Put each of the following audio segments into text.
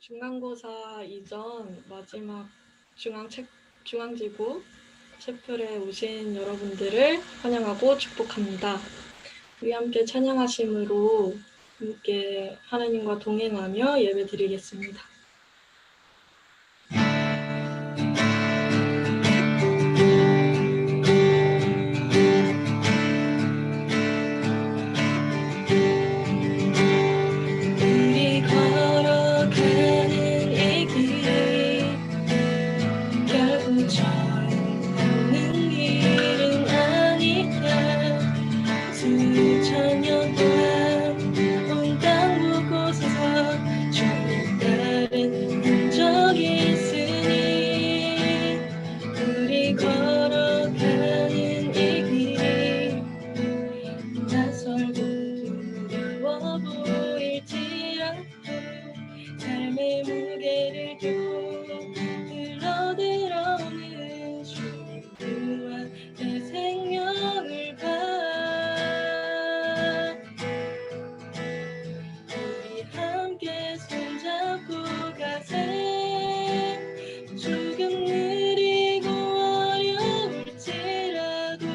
중간고사 이전 마지막 중앙지구 채플에 오신 여러분들을 환영하고 축복합니다. 우리 함께 찬양하심으로 함께 하나님과 동행하며 예배드리겠습니다. 우리 걸어가는 이 길 결국 저는 길은 아니야. 수천 년 동안 온 땅 곳곳에서 주님 따른 흔적이 있으니 우리 걸어가는 이 길이 낯설고 두려워 보일지 않고 삶의 무게를 두고 흘러들어오는 주님 그와 내 생명을 봐. 우리 함께 손잡고 가세. 조금 느리고 어려울지라도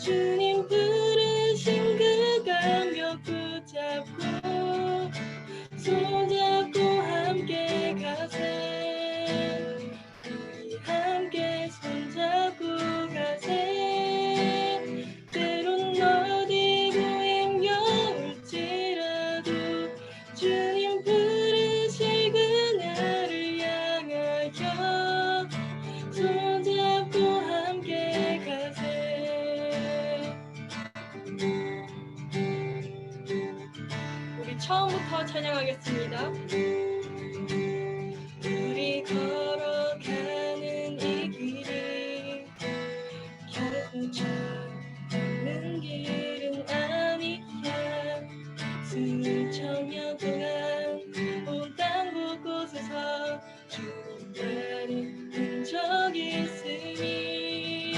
주님 부르신 그 감격 붙잡고 손잡고 함께 가세. 우리 함께 손잡고 가세. 때론 어디고 힘겨울지라도 주님 부르실 그날을 향하여 손잡고 함께 가세. 우리 처음부터 찬양하겠습니다. 우리 걸어가는 이 길이 결코 저는 길은 아니야. 수천 년 동안 온 땅 곳곳에서 주님 따른 흔적이 있으니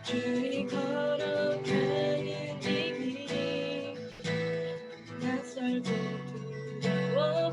주님 걸어가는 이 길이 낯설고 두려워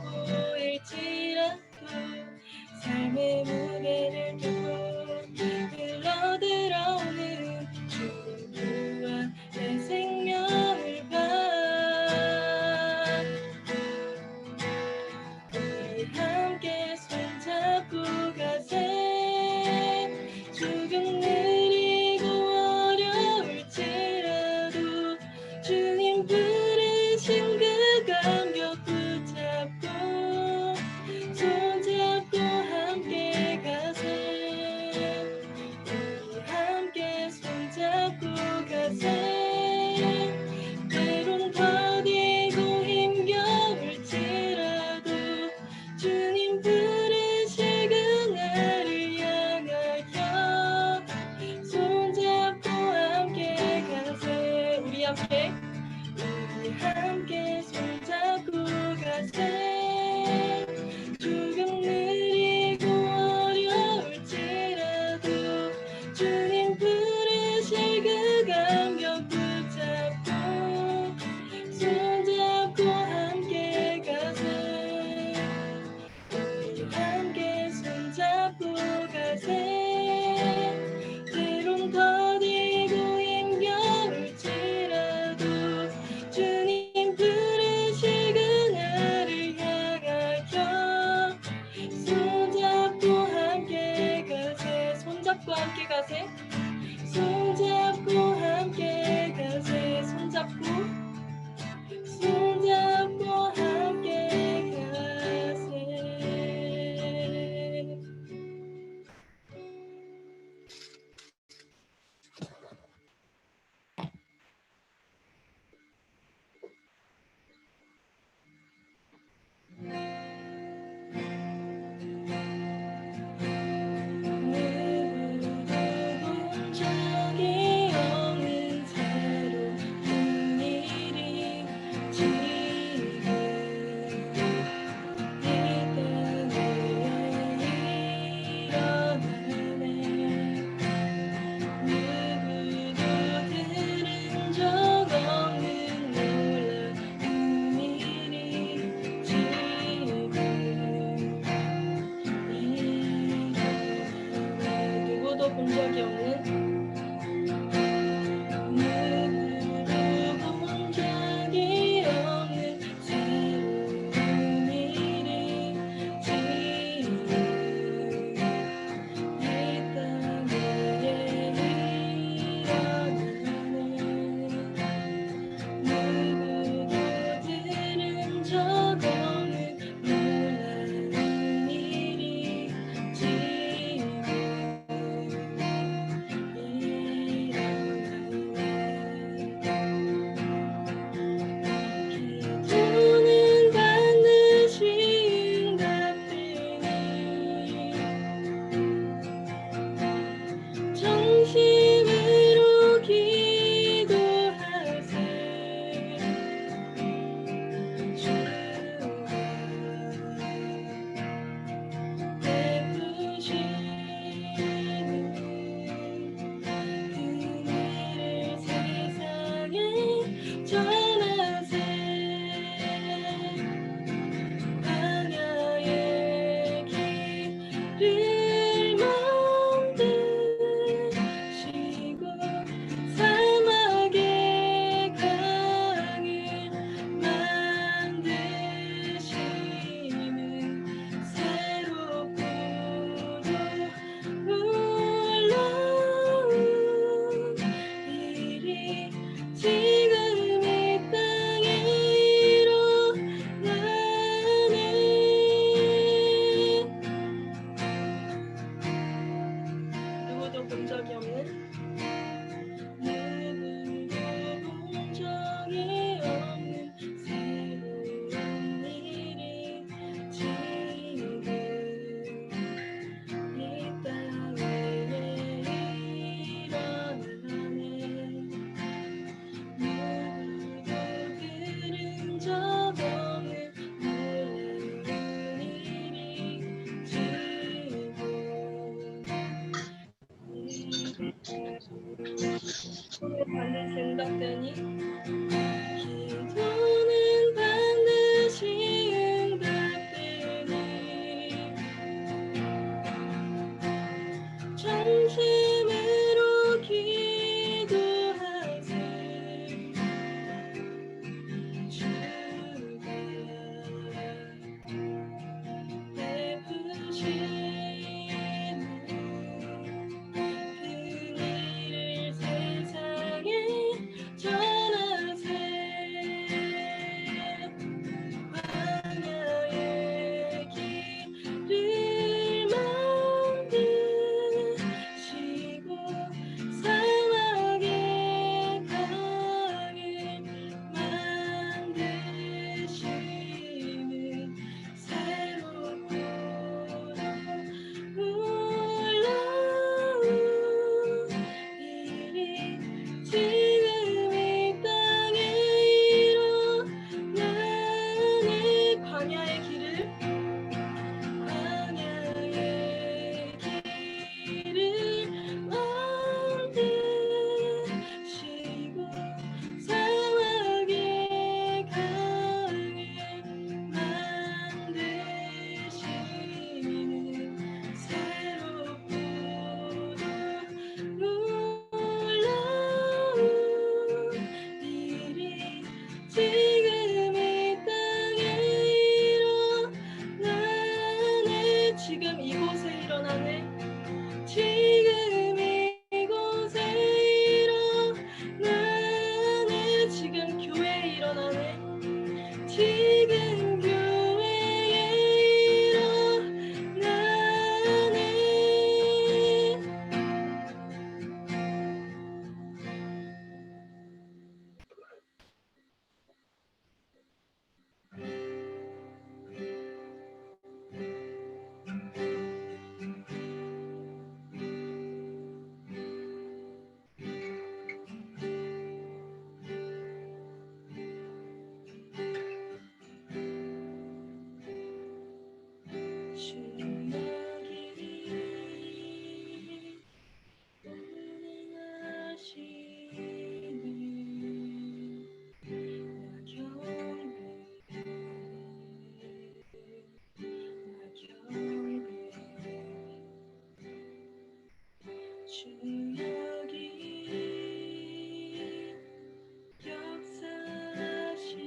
반드시 응답되니 기도는 반드시 응답되니 전심으로 기도하세 주가 베푸시는 그 일을 세상에 전하세 광야의 길을 만드시고 사막의 강을 만드시는 새롭고 놀라운 일이 지금 이 땅에 일어나네 광야의 길을 만드시고 사막의 강을 만드시는 새롭고 놀라운 일이 지금 이 땅에 일어나네 지금 이곳에 일어나네 지금 이곳에 일어나네 지금 교회에 일어나네 지금 교회에 일어나네 주역이 운행하시는 주역이 역사하시는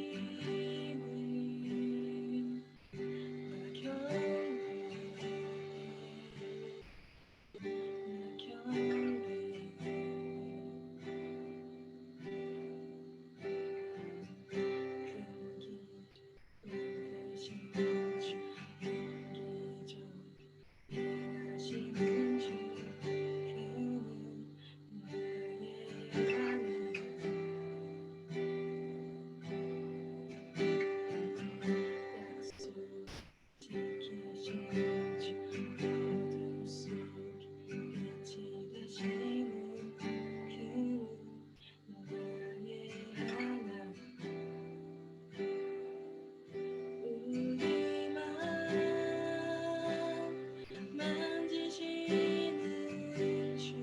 만지시는 주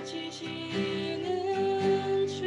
고치시는 주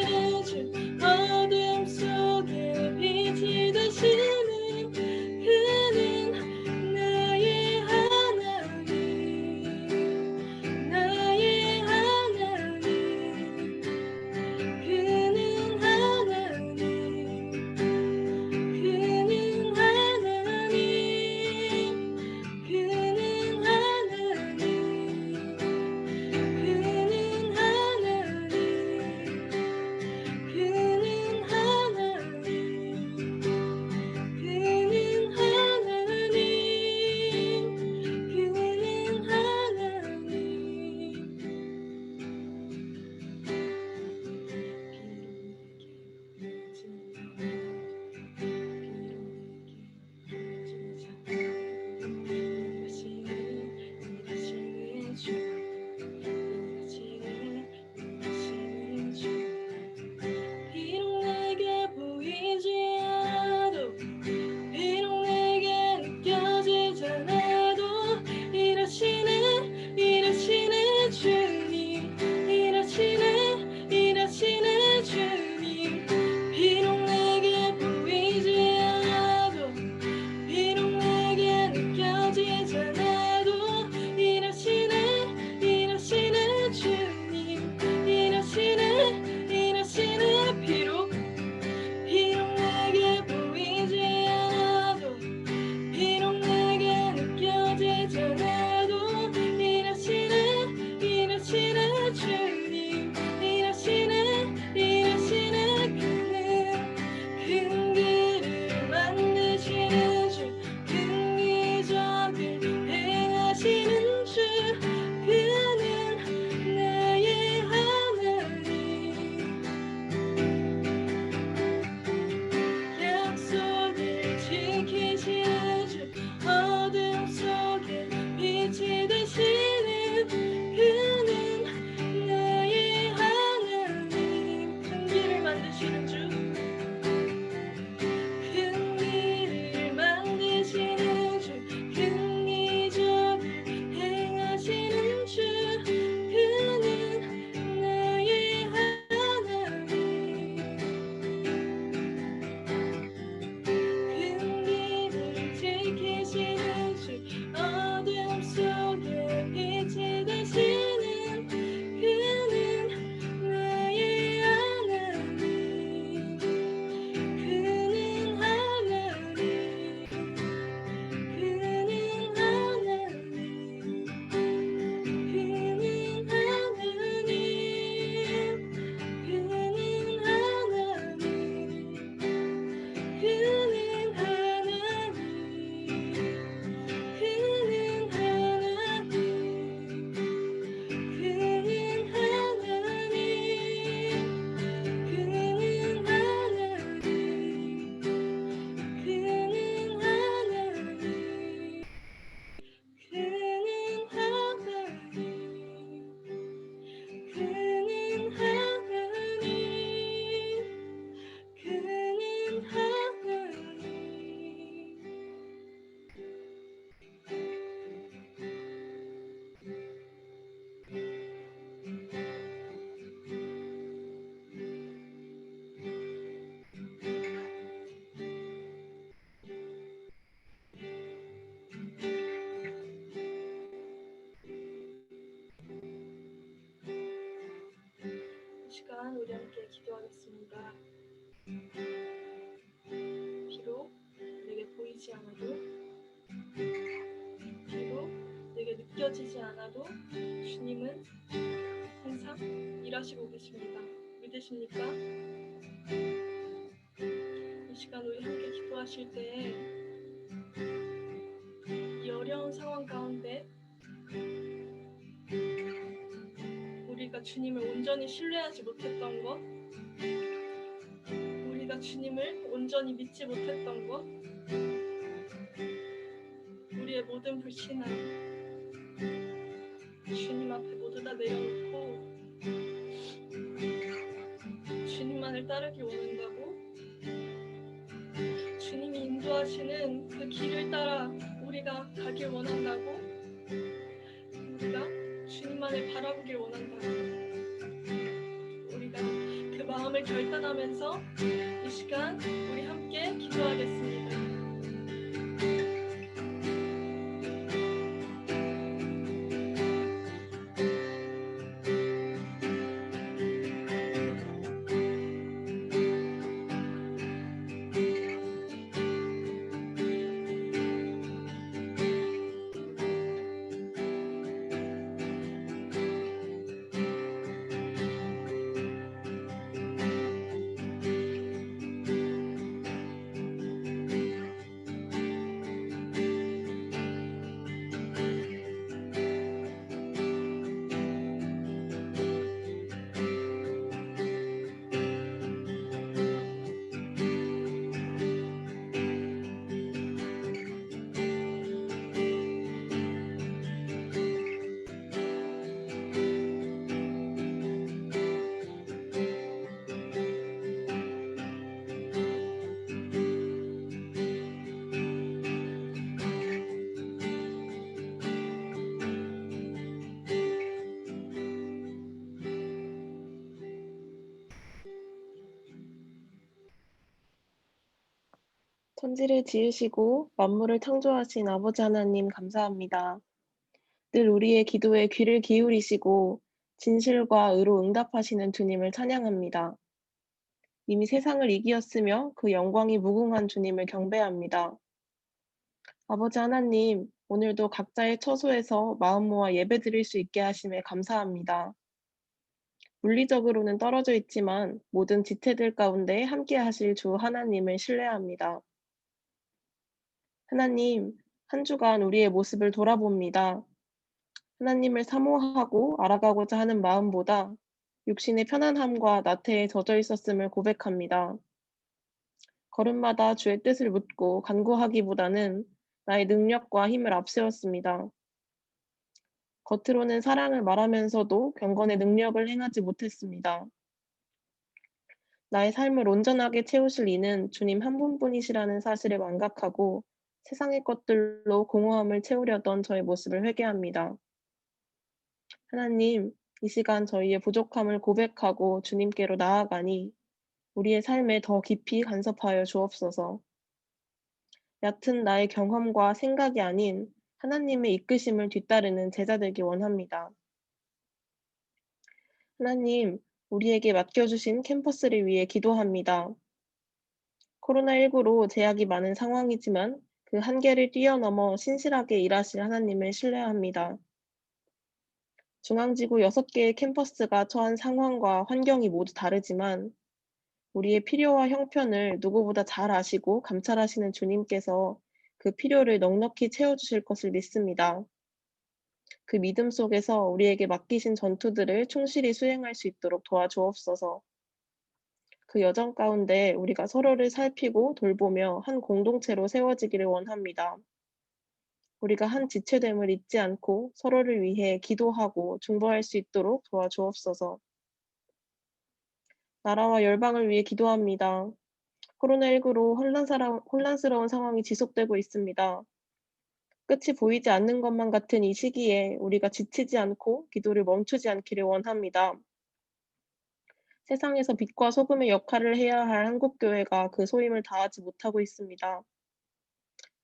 되시는 주 어둠 속에 빛이 되시는 그는 나의 하나님 나의 하나님 그는 하나님 그는 하나님 그는 하나님 그는 하나님 그는 하나님 그는 하나님 그는 비록 내게 보이지 않아도 비록 내게 느껴지지 않아도 일하시는 주님 일하시는 주님 비록 내게 보이지 않아도 비록 내게 느껴지지 않아도 일하시는 주님 일하시는 비록 내게 보이지 않아도 비록 내게 느껴지지 않아도 일하시는 주님 일하시는 큰 길을 만드시는 주 큰 기적을 행하시는 주 그는 나의 하나님 약속을 지키시는 주 어둠 속에 빛이 되시는 그는 나의 하나님 큰 길을 만드시는 주 큰 길을 만드시는 주 큰 기적을 행하시는 주 그는 나의 하나님 큰 길을 지키시는 주 어둠 속에 빛이 되시는 그는 나의 하나님 그는 하나님 그는 하나님 그는 하나님 그는 하나님 그는 하나님 그는 하나님 그는 하나님 그는 하나님 그는 하나님 그는 하나님 그는 이 시간 우리 함께 기도하겠습니다. 비록 내게 보이지 않아도 비록 내게 느껴지지 않아도 주님은 항상 일하시고 계십니다. 믿으십니까? 이 시간 우리 함께 기도하실 때 이 어려운 상황 가운데 우리가 주님을 온전히 신뢰하지 못했던 것, 우리가 주님을 온전히 믿지 못했던 것, 우리의 모든 불신앙 주님 앞에 모두 다 내려놓고 주님만을 따르기 원한다고, 주님이 인도하시는 그 길을 따라 우리가 가길 원한다고, 우리가 주님만을 바라보길 원한다고, 우리가 그 마음 마음을 결단하면서 이 시간 우리 함께 기도하겠습니다. 천지를 지으시고 만물을 창조하신 아버지 하나님 감사합니다. 늘 우리의 기도에 귀를 기울이시고 진실과 의로 응답하시는 주님을 찬양합니다. 이미 세상을 이기었으며 그 영광이 무궁한 주님을 경배합니다. 아버지 하나님, 오늘도 각자의 처소에서 마음 모아 예배드릴 수 있게 하심에 감사합니다. 물리적으로는 떨어져 있지만 모든 지체들 가운데 함께 하실 주 하나님을 신뢰합니다. 하나님, 한 주간 우리의 모습을 돌아봅니다. 하나님을 사모하고 알아가고자 하는 마음보다 육신의 편안함과 나태에 젖어 있었음을 고백합니다. 걸음마다 주의 뜻을 묻고 간구하기보다는 나의 능력과 힘을 앞세웠습니다. 겉으로는 사랑을 말하면서도 경건의 능력을 행하지 못했습니다. 나의 삶을 온전하게 채우실 이는 주님 한 분뿐이시라는 사실을 망각하고 세상의 것들로 공허함을 채우려던 저의 모습을 회개합니다. 하나님, 이 시간 저희의 부족함을 고백하고 주님께로 나아가니 우리의 삶에 더 깊이 간섭하여 주옵소서. 얕은 나의 경험과 생각이 아닌 하나님의 이끄심을 뒤따르는 제자 되기 원합니다. 하나님, 우리에게 맡겨주신 캠퍼스를 위해 기도합니다. 코로나19로 제약이 많은 상황이지만 그 한계를 뛰어넘어 신실하게 일하실 하나님을 신뢰합니다. 중앙지구 6개의 캠퍼스가 처한 상황과 환경이 모두 다르지만 우리의 필요와 형편을 누구보다 잘 아시고 감찰하시는 주님께서 그 필요를 넉넉히 채워주실 것을 믿습니다. 그 믿음 속에서 우리에게 맡기신 전투들을 충실히 수행할 수 있도록 도와주옵소서. 그 여정 가운데 우리가 서로를 살피고 돌보며 한 공동체로 세워지기를 원합니다. 우리가 한 지체됨을 잊지 않고 서로를 위해 기도하고 중보할 수 있도록 도와주옵소서. 나라와 열방을 위해 기도합니다. 코로나19로 혼란스러운 상황이 지속되고 있습니다. 끝이 보이지 않는 것만 같은 이 시기에 우리가 지치지 않고 기도를 멈추지 않기를 원합니다. 세상에서 빛과 소금의 역할을 해야 할 한국교회가 그 소임을 다하지 못하고 있습니다.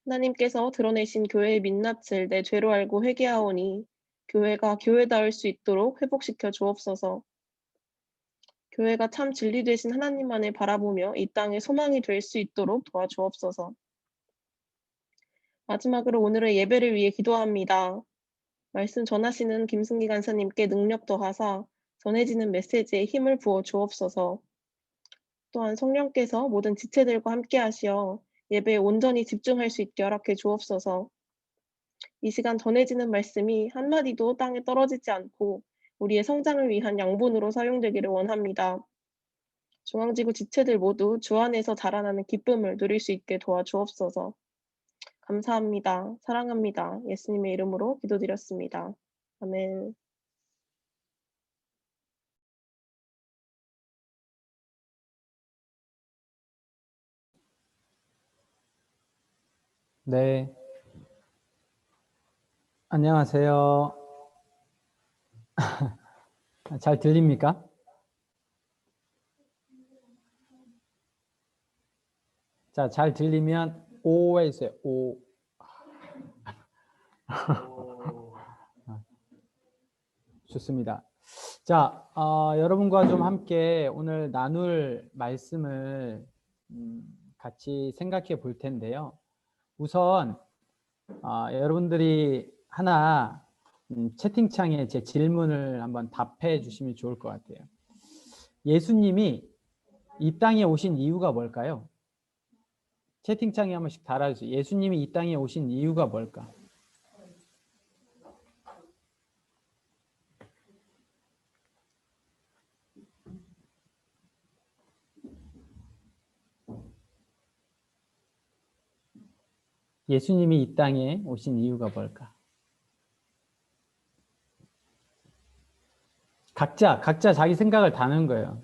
하나님께서 드러내신 교회의 민낯을 내 죄로 알고 회개하오니 교회가 교회다울 수 있도록 회복시켜 주옵소서. 교회가 참 진리 되신 하나님만을 바라보며 이 땅에 소망이 될 수 있도록 도와주옵소서. 마지막으로 오늘의 예배를 위해 기도합니다. 말씀 전하시는 김승기 간사님께 능력 더하사 전해지는 메시지에 힘을 부어 주옵소서. 또한 성령께서 모든 지체들과 함께 하시어 예배에 온전히 집중할 수 있게 허락해 주옵소서. 이 시간 전해지는 말씀이 한마디도 땅에 떨어지지 않고 우리의 성장을 위한 양분으로 사용되기를 원합니다. 중앙지구 지체들 모두 주 안에서 자라나는 기쁨을 누릴 수 있게 도와주옵소서. 감사합니다. 사랑합니다. 예수님의 이름으로 기도드렸습니다. 아멘. 네. 안녕하세요. 잘 들립니까? 자, 잘 들리면 오 해주세요. 오. 좋습니다. 자, 여러분과 좀 함께 오늘 나눌 말씀을 같이 생각해 볼 텐데요. 우선 여러분들이 하나 채팅창에 제 질문을 한번 답해 주시면 좋을 것 같아요. 예수님이 이 땅에 오신 이유가 뭘까요? 채팅창에 한 번씩 달아주세요. 예수님이 이 땅에 오신 이유가 뭘까? 예수님이 이 땅에 오신 이유가 뭘까? 각자 자기 생각을 다는 거예요.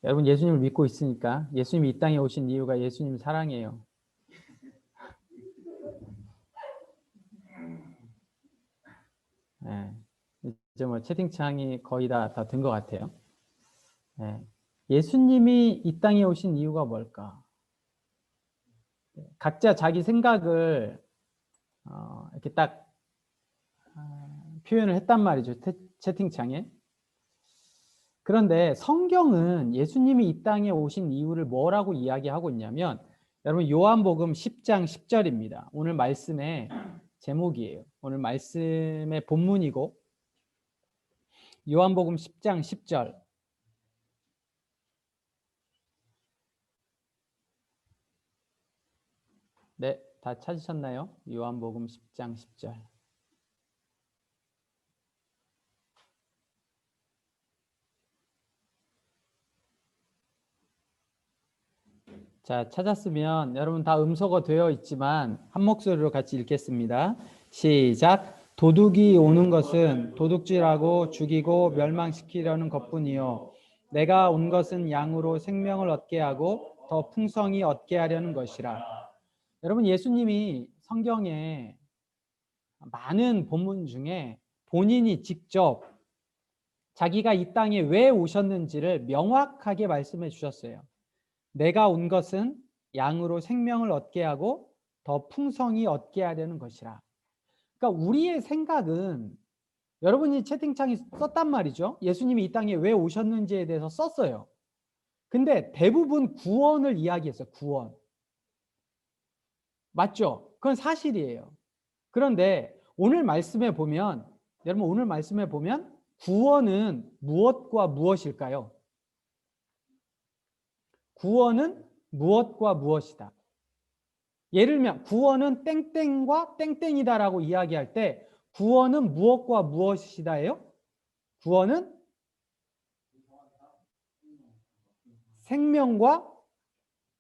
여러분 예수님을 믿고 있으니까 예수님이 이 땅에 오신 이유가 예수님 사랑해요. 네. 이제 뭐 채팅창이 거의 다 된 것 같아요. 네. 예수님이 이 땅에 오신 이유가 뭘까? 각자 자기 생각을 이렇게 딱 표현을 했단 말이죠. 채팅창에. 그런데 성경은 예수님이 이 땅에 오신 이유를 뭐라고 이야기하고 있냐면 여러분 요한복음 10장 10절입니다. 오늘 말씀의 제목이에요. 오늘 말씀의 본문이고 요한복음 10장 10절. 네, 다 찾으셨나요? 요한복음 10장 10절. 자, 찾았으면 여러분 다 음소거 되어 있지만 한 목소리로 같이 읽겠습니다. 시작. 도둑이 오는 것은 도둑질하고 죽이고 멸망시키려는 것뿐이요 내가 온 것은 양으로 생명을 얻게 하고 더 풍성히 얻게 하려는 것이라. 여러분 예수님이 성경에 많은 본문 중에 본인이 직접 자기가 이 땅에 왜 오셨는지를 명확하게 말씀해 주셨어요. 내가 온 것은 양으로 생명을 얻게 하고 더 풍성히 얻게 하려는 것이라. 그러니까 우리의 생각은 여러분이 채팅창에 썼단 말이죠. 예수님이 이 땅에 왜 오셨는지에 대해서 썼어요. 근데 대부분 구원을 이야기했어요. 구원. 맞죠? 그건 사실이에요. 그런데 오늘 말씀에 보면 여러분 오늘 말씀에 보면 구원은 무엇과 무엇일까요? 구원은 무엇과 무엇이다. 예를 들면 구원은 땡땡과 땡땡이다라고 이야기할 때 구원은 무엇과 무엇이다예요? 구원은 생명과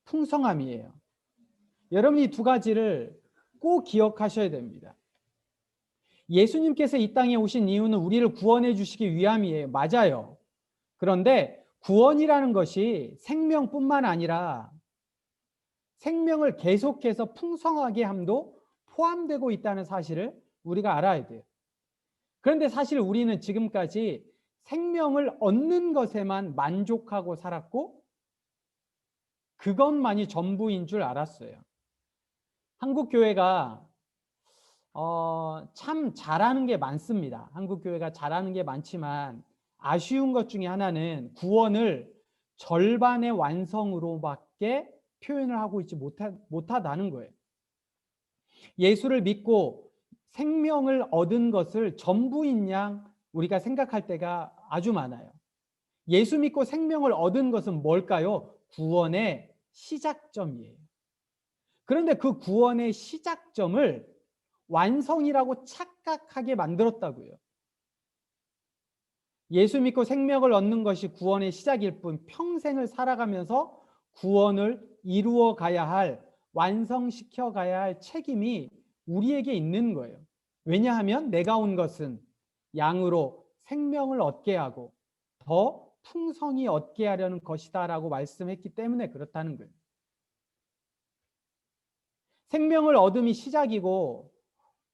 풍성함이에요. 여러분이 두 가지를 꼭 기억하셔야 됩니다. 예수님께서 이 땅에 오신 이유는 우리를 구원해 주시기 위함이에요. 맞아요. 그런데 구원이라는 것이 생명뿐만 아니라 생명을 계속해서 풍성하게 함도 포함되고 있다는 사실을 우리가 알아야 돼요. 그런데 사실 우리는 지금까지 생명을 얻는 것에만 만족하고 살았고 그것만이 전부인 줄 알았어요. 한국 교회가 참 잘하는 게 많습니다. 한국 교회가 잘하는 게 많지만 아쉬운 것 중에 하나는 구원을 절반의 완성으로밖에 표현을 하고 있지 못하다는 거예요. 예수를 믿고 생명을 얻은 것을 전부인 양 우리가 생각할 때가 아주 많아요. 예수 믿고 생명을 얻은 것은 뭘까요? 구원의 시작점이에요. 그런데 그 구원의 시작점을 완성이라고 착각하게 만들었다고요. 예수 믿고 생명을 얻는 것이 구원의 시작일 뿐 평생을 살아가면서 구원을 이루어 가야 할, 완성시켜 가야 할 책임이 우리에게 있는 거예요. 왜냐하면 내가 온 것은 양으로 생명을 얻게 하고 더 풍성히 얻게 하려는 것이다 라고 말씀했기 때문에 그렇다는 거예요. 생명을 얻음이 시작이고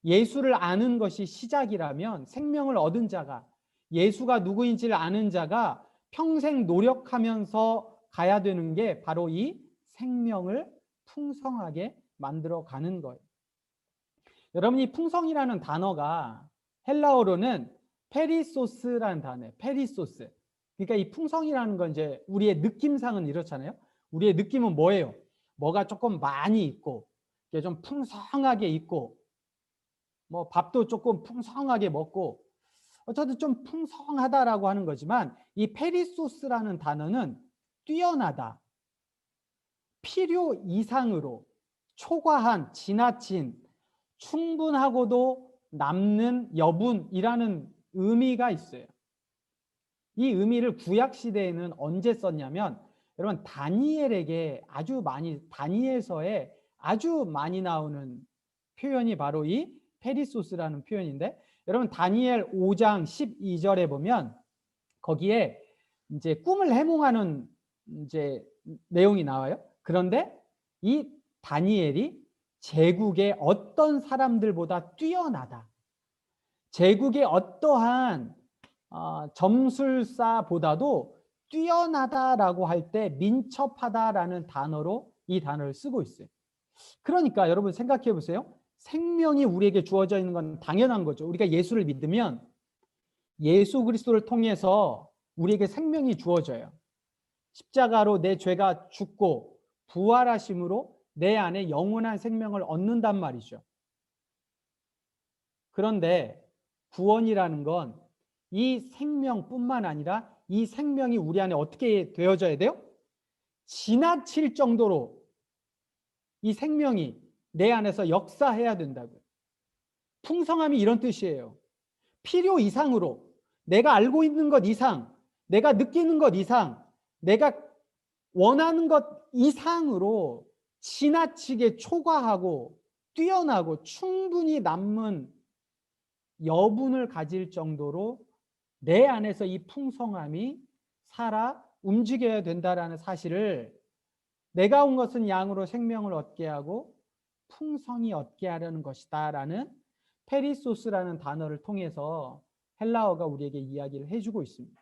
예수를 아는 것이 시작이라면 생명을 얻은 자가 예수가 누구인지를 아는 자가 평생 노력하면서 가야 되는 게 바로 이 생명을 풍성하게 만들어 가는 거예요. 여러분, 이 풍성이라는 단어가 헬라어로는 페리소스라는 단어예요. 페리소스. 그러니까 이 풍성이라는 건 이제 우리의 느낌상은 이렇잖아요. 우리의 느낌은 뭐예요? 뭐가 조금 많이 있고, 좀 풍성하게 있고, 뭐 밥도 조금 풍성하게 먹고, 어쨌든 좀 풍성하다라고 하는 거지만, 이 페리소스라는 단어는 뛰어나다, 필요 이상으로, 초과한, 지나친, 충분하고도 남는 여분이라는 의미가 있어요. 이 의미를 구약 시대에는 언제 썼냐면, 여러분 다니엘에게 다니엘서에 아주 많이 나오는 표현이 바로 이 페리소스라는 표현인데, 여러분 다니엘 5장 12절에 보면 거기에 이제 꿈을 해몽하는 이제 내용이 나와요. 그런데 이 다니엘이 제국의 어떤 사람들보다 뛰어나다, 제국의 어떠한 점술사보다도 뛰어나다라고 할 때 민첩하다라는 단어로 이 단어를 쓰고 있어요. 그러니까 여러분 생각해 보세요. 생명이 우리에게 주어져 있는 건 당연한 거죠. 우리가 예수를 믿으면 예수 그리스도를 통해서 우리에게 생명이 주어져요. 십자가로 내 죄가 죽고 부활하심으로 내 안에 영원한 생명을 얻는단 말이죠. 그런데 구원이라는 건 이 생명뿐만 아니라 이 생명이 우리 안에 어떻게 되어져야 돼요? 지나칠 정도로 이 생명이 내 안에서 역사해야 된다고요. 풍성함이 이런 뜻이에요. 필요 이상으로, 내가 알고 있는 것 이상, 내가 느끼는 것 이상, 내가 원하는 것 이상으로 지나치게 초과하고 뛰어나고 충분히 남는 여분을 가질 정도로 내 안에서 이 풍성함이 살아 움직여야 된다라는 사실을, 내가 온 것은 양으로 생명을 얻게 하고 풍성히 얻게 하려는 것이다 라는 페리소스라는 단어를 통해서 헬라어가 우리에게 이야기를 해주고 있습니다.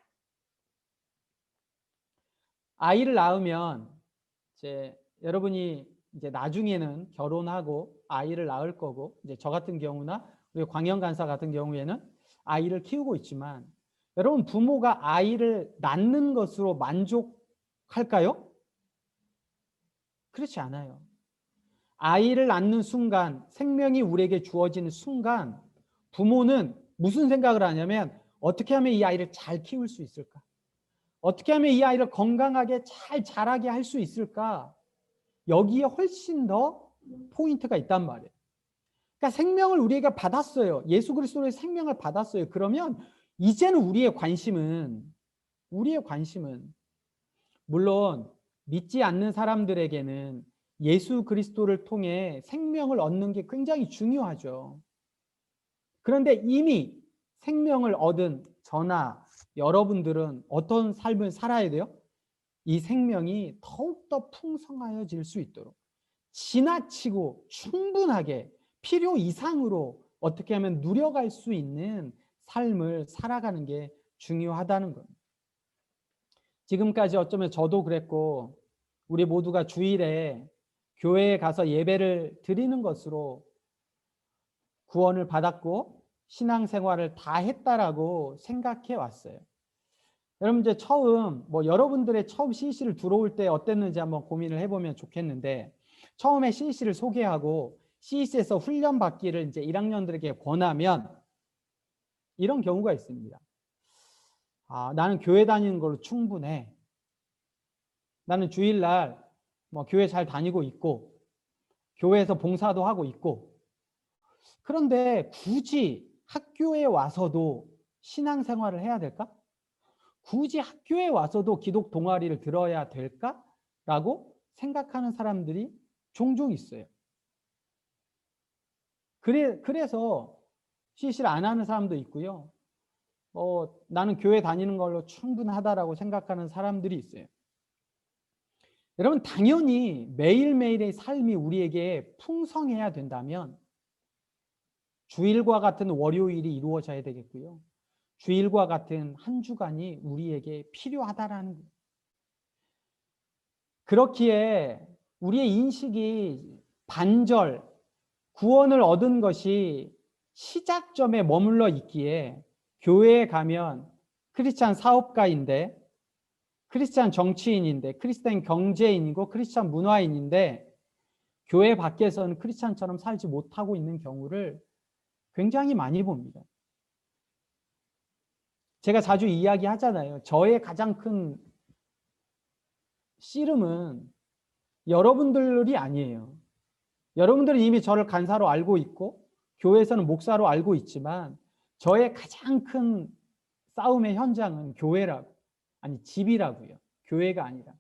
아이를 낳으면 이제 여러분이 이제 나중에는 결혼하고 아이를 낳을 거고, 이제 저 같은 경우나 우리 광영 간사 같은 경우에는 아이를 키우고 있지만, 여러분 부모가 아이를 낳는 것으로 만족할까요? 그렇지 않아요. 아이를 낳는 순간, 생명이 우리에게 주어지는 순간 부모는 무슨 생각을 하냐면, 어떻게 하면 이 아이를 잘 키울 수 있을까? 어떻게 하면 이 아이를 건강하게 잘 자라게 할 수 있을까? 여기에 훨씬 더 포인트가 있단 말이에요. 그러니까 생명을 우리가 받았어요. 예수 그리스도의 생명을 받았어요. 그러면 이제는 우리의 관심은 물론 믿지 않는 사람들에게는 예수 그리스도를 통해 생명을 얻는 게 굉장히 중요하죠. 그런데 이미 생명을 얻은 저나 여러분들은 어떤 삶을 살아야 돼요? 이 생명이 더욱더 풍성하여질 수 있도록 지나치고 충분하게 필요 이상으로 어떻게 하면 누려갈 수 있는 삶을 살아가는 게 중요하다는 겁니다. 지금까지 어쩌면 저도 그랬고 우리 모두가 주일에 교회에 가서 예배를 드리는 것으로 구원을 받았고 신앙생활을 다 했다라고 생각해 왔어요. 여러분 이제 여러분들의 처음 CC를 들어올 때 어땠는지 한번 고민을 해보면 좋겠는데, 처음에 CC를 소개하고 CC에서 훈련 받기를 이제 1학년들에게 권하면 이런 경우가 있습니다. 나는 교회 다니는 걸로 충분해. 나는 주일날 교회 잘 다니고 있고 교회에서 봉사도 하고 있고, 그런데 굳이 학교에 와서도 신앙생활을 해야 될까? 굳이 학교에 와서도 기독 동아리를 들어야 될까? 라고 생각하는 사람들이 종종 있어요. 그래서 CC를 안 하는 사람도 있고요. 나는 교회 다니는 걸로 충분하다라고 생각하는 사람들이 있어요. 여러분 당연히 매일매일의 삶이 우리에게 풍성해야 된다면 주일과 같은 월요일이 이루어져야 되겠고요. 주일과 같은 한 주간이 우리에게 필요하다라는 거예요. 그렇기에 우리의 인식이 반절, 구원을 얻은 것이 시작점에 머물러 있기에 교회에 가면 크리스찬 사업가인데, 크리스찬 정치인인데, 크리스찬 경제인이고, 크리스찬 문화인인데 교회 밖에서는 크리스찬처럼 살지 못하고 있는 경우를 굉장히 많이 봅니다. 제가 자주 이야기하잖아요. 저의 가장 큰 씨름은 여러분들이 아니에요. 여러분들은 이미 저를 간사로 알고 있고 교회에서는 목사로 알고 있지만 저의 가장 큰 싸움의 현장은 교회라고, 아니 집이라고요. 교회가 아니라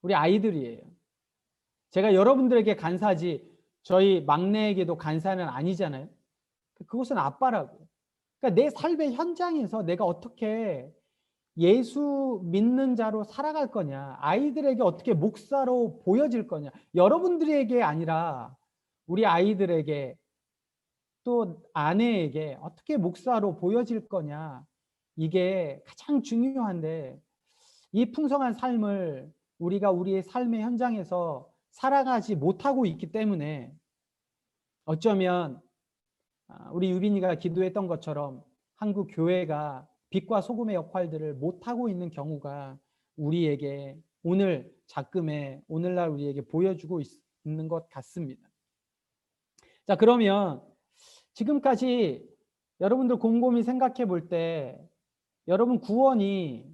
우리 아이들이에요. 제가 여러분들에게 간사지 저희 막내에게도 간사는 아니잖아요. 그것은 아빠라고. 그러니까 내 삶의 현장에서 내가 어떻게 예수 믿는 자로 살아갈 거냐, 아이들에게 어떻게 목사로 보여질 거냐, 여러분들에게 아니라 우리 아이들에게 또 아내에게 어떻게 목사로 보여질 거냐, 이게 가장 중요한데 이 풍성한 삶을 우리가 우리의 삶의 현장에서 살아가지 못하고 있기 때문에 어쩌면 우리 유빈이가 기도했던 것처럼 한국 교회가 빛과 소금의 역할들을 못하고 있는 경우가 우리에게 오늘 작금에 오늘날 우리에게 보여주고 있는 것 같습니다. 자, 그러면 지금까지 여러분들 곰곰이 생각해 볼 때 여러분 구원이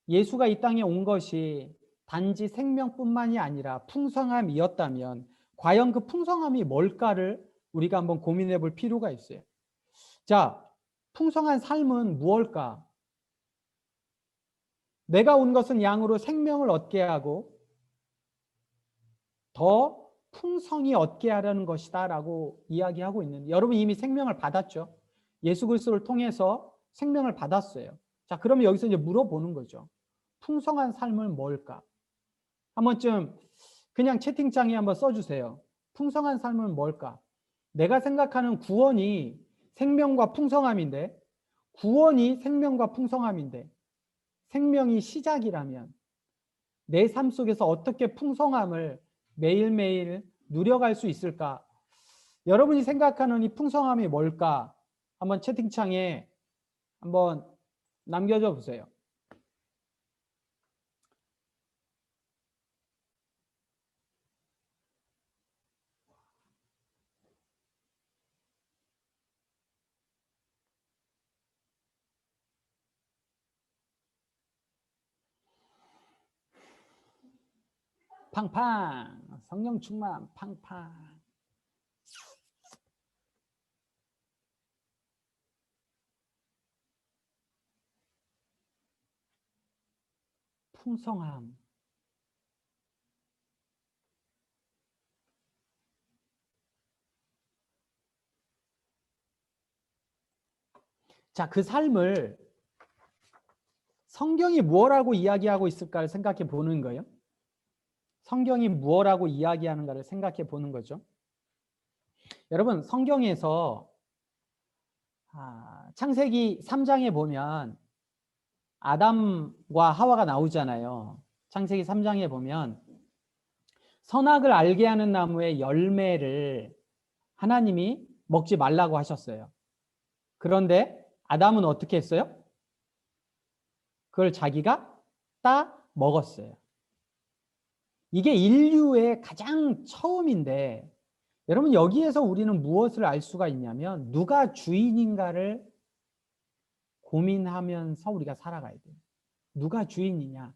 예수가 이 땅에 온 것이 단지 생명뿐만이 아니라 풍성함이었다면 과연 그 풍성함이 뭘까를 우리가 한번 고민해 볼 필요가 있어요. 자, 풍성한 삶은 무엇일까? 내가 온 것은 양으로 생명을 얻게 하고 더 풍성히 얻게 하려는 것이다 라고 이야기하고 있는데 여러분 이미 생명을 받았죠. 예수 그리스도를 통해서 생명을 받았어요. 자, 그러면 여기서 이제 물어보는 거죠. 풍성한 삶은 뭘까? 한 번쯤 그냥 채팅창에 한번 써주세요. 풍성한 삶은 뭘까? 내가 생각하는 구원이 생명과 풍성함인데, 구원이 생명과 풍성함인데 생명이 시작이라면 내 삶 속에서 어떻게 풍성함을 매일매일 누려갈 수 있을까? 여러분이 생각하는 이 풍성함이 뭘까? 한번 채팅창에 한번 남겨줘 보세요. 팡팡, 성령 충만 팡팡. 풍성함. 자, 그 삶을 성경이 무엇라고 이야기하고 있을까를 생각해 보는 거예요. 성경이 무엇라고 이야기하는가를 생각해 보는 거죠. 여러분, 성경에서 창세기 3장에 보면 아담과 하와가 나오잖아요. 창세기 3장에 보면 선악을 알게 하는 나무의 열매를 하나님이 먹지 말라고 하셨어요. 그런데 아담은 어떻게 했어요? 그걸 자기가 따 먹었어요. 이게 인류의 가장 처음인데 여러분 여기에서 우리는 무엇을 알 수가 있냐면 누가 주인인가를 고민하면서 우리가 살아가야 돼요. 누가 주인이냐?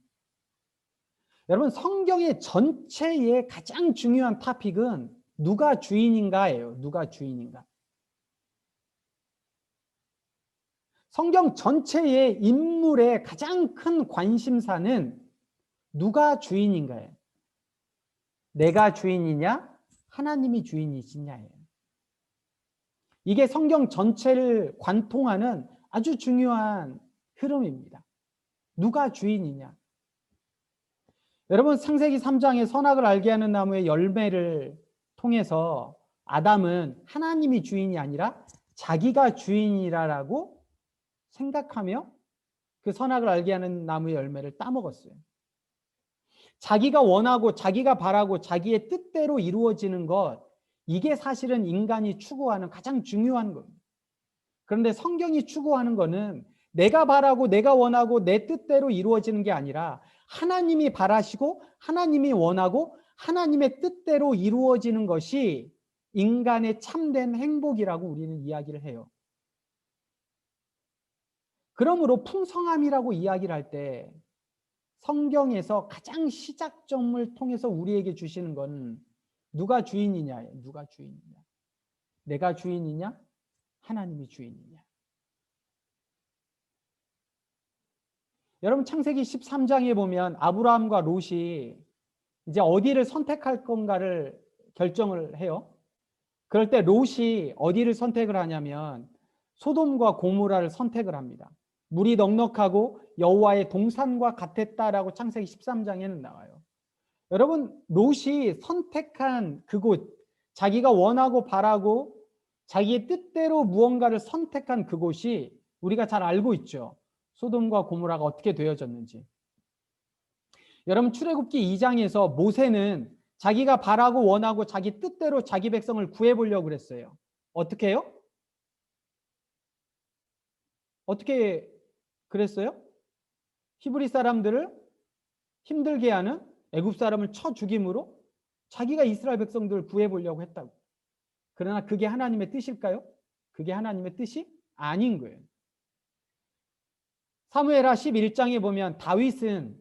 여러분 성경의 전체의 가장 중요한 토픽은 누가 주인인가예요. 누가 주인인가? 성경 전체의 인물의 가장 큰 관심사는 누가 주인인가예요. 내가 주인이냐? 하나님이 주인이시냐예요. 이게 성경 전체를 관통하는 아주 중요한 흐름입니다. 누가 주인이냐? 여러분 창세기 3장의 선악을 알게 하는 나무의 열매를 통해서 아담은 하나님이 주인이 아니라 자기가 주인이라고 생각하며 그 선악을 알게 하는 나무의 열매를 따먹었어요. 자기가 원하고 자기가 바라고 자기의 뜻대로 이루어지는 것, 이게 사실은 인간이 추구하는 가장 중요한 겁니다. 그런데 성경이 추구하는 거는 내가 바라고 내가 원하고 내 뜻대로 이루어지는 게 아니라 하나님이 바라시고 하나님이 원하고 하나님의 뜻대로 이루어지는 것이 인간의 참된 행복이라고 우리는 이야기를 해요. 그러므로 풍성함이라고 이야기를 할 때 성경에서 가장 시작점을 통해서 우리에게 주시는 건 누가 주인이냐예요. 누가 주인이냐. 내가 주인이냐? 하나님이 주인이냐. 여러분 창세기 13장에 보면 아브라함과 롯이 이제 어디를 선택할 건가를 결정을 해요. 그럴 때 롯이 어디를 선택을 하냐면 소돔과 고모라를 선택을 합니다. 물이 넉넉하고 여호와의 동산과 같았다라고 창세기 13장에는 나와요. 여러분 롯이 선택한 그곳, 자기가 원하고 바라고 자기의 뜻대로 무언가를 선택한 그곳이 우리가 잘 알고 있죠. 소돔과 고모라가 어떻게 되어졌는지. 여러분 출애굽기 2장에서 모세는 자기가 바라고 원하고 자기 뜻대로 자기 백성을 구해보려고 그랬어요. 어떻게 해요? 어떻게 그랬어요? 히브리 사람들을 힘들게 하는 애굽 사람을 쳐 죽임으로 자기가 이스라엘 백성들을 구해보려고 했다고. 그러나 그게 하나님의 뜻일까요? 그게 하나님의 뜻이 아닌 거예요. 사무엘하 11장에 보면 다윗은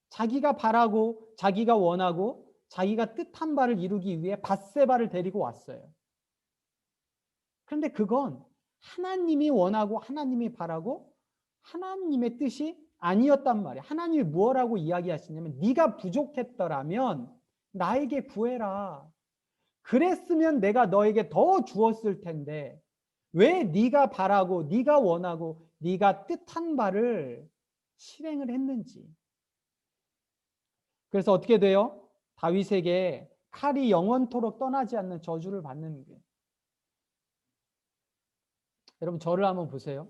자기가 바라고 자기가 원하고 자기가 뜻한 바를 이루기 위해 밧세바를 데리고 왔어요. 그런데 그건 하나님이 원하고 하나님이 바라고 하나님의 뜻이 아니었단 말이에요. 하나님이 뭐라고 이야기하시냐면 네가 부족했더라면 나에게 구해라. 그랬으면 내가 너에게 더 주었을 텐데 왜 네가 바라고 네가 원하고 네가 뜻한 바를 실행을 했는지. 그래서 어떻게 돼요? 다윗에게 칼이 영원토록 떠나지 않는 저주를 받는 게. 여러분 저를 한번 보세요.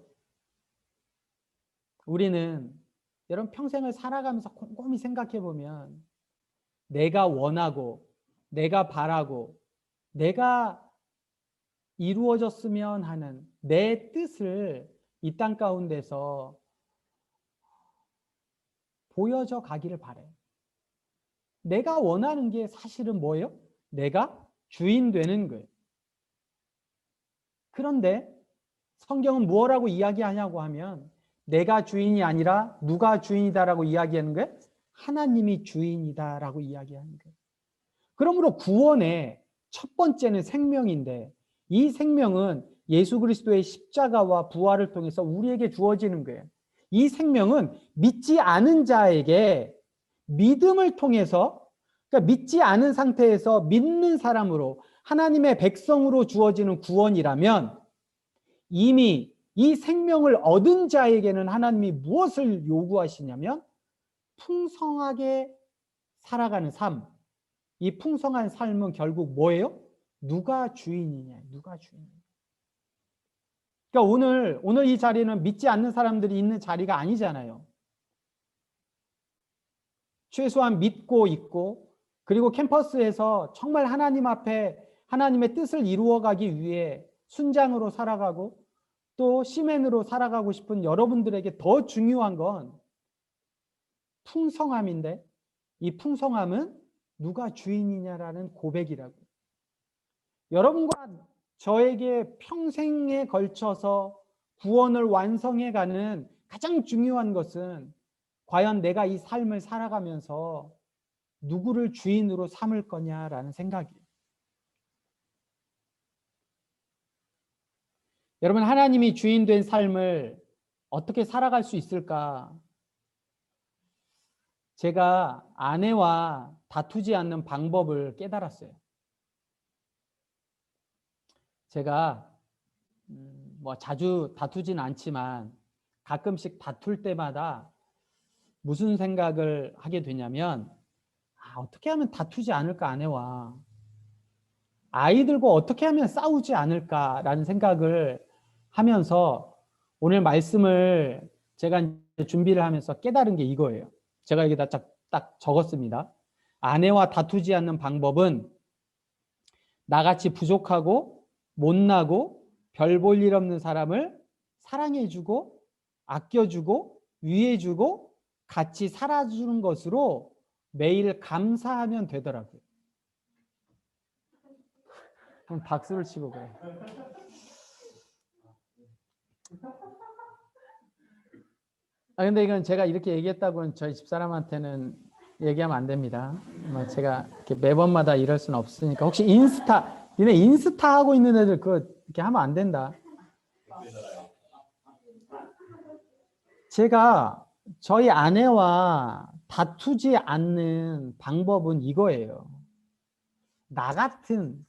우리는 여러분 평생을 살아가면서 곰곰이 생각해 보면 내가 원하고 내가 바라고 내가 이루어졌으면 하는 내 뜻을 이 땅 가운데서 보여져 가기를 바래요. 내가 원하는 게 사실은 뭐예요? 내가 주인 되는 거예요. 그런데 성경은 뭐라고 이야기하냐고 하면 내가 주인이 아니라 누가 주인이다라고 이야기하는 거예요? 하나님이 주인이다라고 이야기하는 거예요. 그러므로 구원의 첫 번째는 생명인데 이 생명은 예수 그리스도의 십자가와 부활을 통해서 우리에게 주어지는 거예요. 이 생명은 믿지 않은 자에게 믿음을 통해서, 그러니까 믿지 않은 상태에서 믿는 사람으로 하나님의 백성으로 주어지는 구원이라면 이미 이 생명을 얻은 자에게는 하나님이 무엇을 요구하시냐면 풍성하게 살아가는 삶. 이 풍성한 삶은 결국 뭐예요? 누가 주인이냐, 누가 주인이냐. 그러니까 오늘 이 자리는 믿지 않는 사람들이 있는 자리가 아니잖아요. 최소한 믿고 있고 그리고 캠퍼스에서 정말 하나님 앞에 하나님의 뜻을 이루어가기 위해 순장으로 살아가고 또 시맨으로 살아가고 싶은 여러분들에게 더 중요한 건 풍성함인데 이 풍성함은 누가 주인이냐라는 고백이라고. 여러분과 저에게 평생에 걸쳐서 구원을 완성해가는 가장 중요한 것은 과연 내가 이 삶을 살아가면서 누구를 주인으로 삼을 거냐라는 생각이에요. 여러분 하나님이 주인 된 삶을 어떻게 살아갈 수 있을까? 제가 아내와 다투지 않는 방법을 깨달았어요. 제가 뭐 자주 다투진 않지만 가끔씩 다툴 때마다 무슨 생각을 하게 되냐면 어떻게 하면 다투지 않을까 아내와 아이들과 어떻게 하면 싸우지 않을까라는 생각을 하면서 오늘 말씀을 제가 준비를 하면서 깨달은 게 이거예요. 제가 여기다 딱 딱 적었습니다. 아내와 다투지 않는 방법은 나같이 부족하고 못나고 별 볼 일 없는 사람을 사랑해주고 아껴주고 위해주고 같이 살아주는 것으로 매일 감사하면 되더라고요. 그럼 박수를 치고 그래. 근데 이건 제가 이렇게 얘기했다고는 저희 집사람한테는 얘기하면 안 됩니다. 제가 이렇게 매번마다 이럴 수는 없으니까. 혹시 니네 인스타 하고 있는 애들 그거 이렇게 하면 안 된다. 제가 저희 아내와 다투지 않는 방법은 이거예요. 나 같은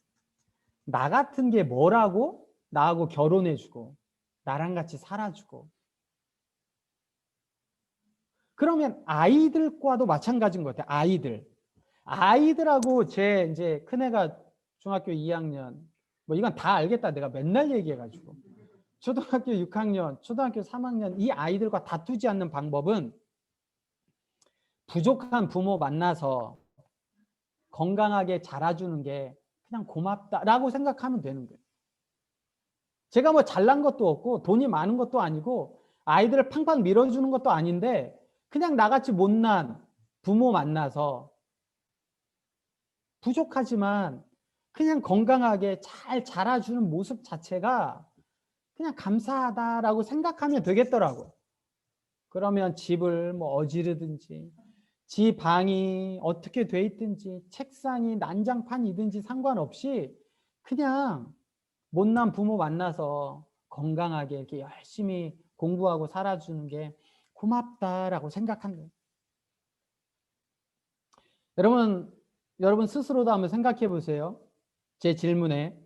게 뭐라고? 나하고 결혼해주고 나랑 같이 살아주고. 그러면 아이들과도 마찬가지인 것 같아요. 아이들하고 제 이제 큰애가 중학교 2학년, 뭐 이건 다 알겠다. 내가 맨날 얘기해가지고. 초등학교 6학년, 초등학교 3학년 이 아이들과 다투지 않는 방법은 부족한 부모 만나서 건강하게 자라주는 게 그냥 고맙다라고 생각하면 되는 거예요. 제가 뭐 잘난 것도 없고 돈이 많은 것도 아니고 아이들을 팡팡 밀어주는 것도 아닌데 그냥 나같이 못난 부모 만나서 부족하지만 그냥 건강하게 잘 자라주는 모습 자체가 그냥 감사하다라고 생각하면 되겠더라고요. 그러면 집을 뭐 어지르든지 집 방이 어떻게 돼 있든지 책상이 난장판이든지 상관없이 그냥 못난 부모 만나서 건강하게 이렇게 열심히 공부하고 살아주는 게 고맙다라고 생각하는 거예요. 여러분 스스로도 한번 생각해 보세요. 제 질문에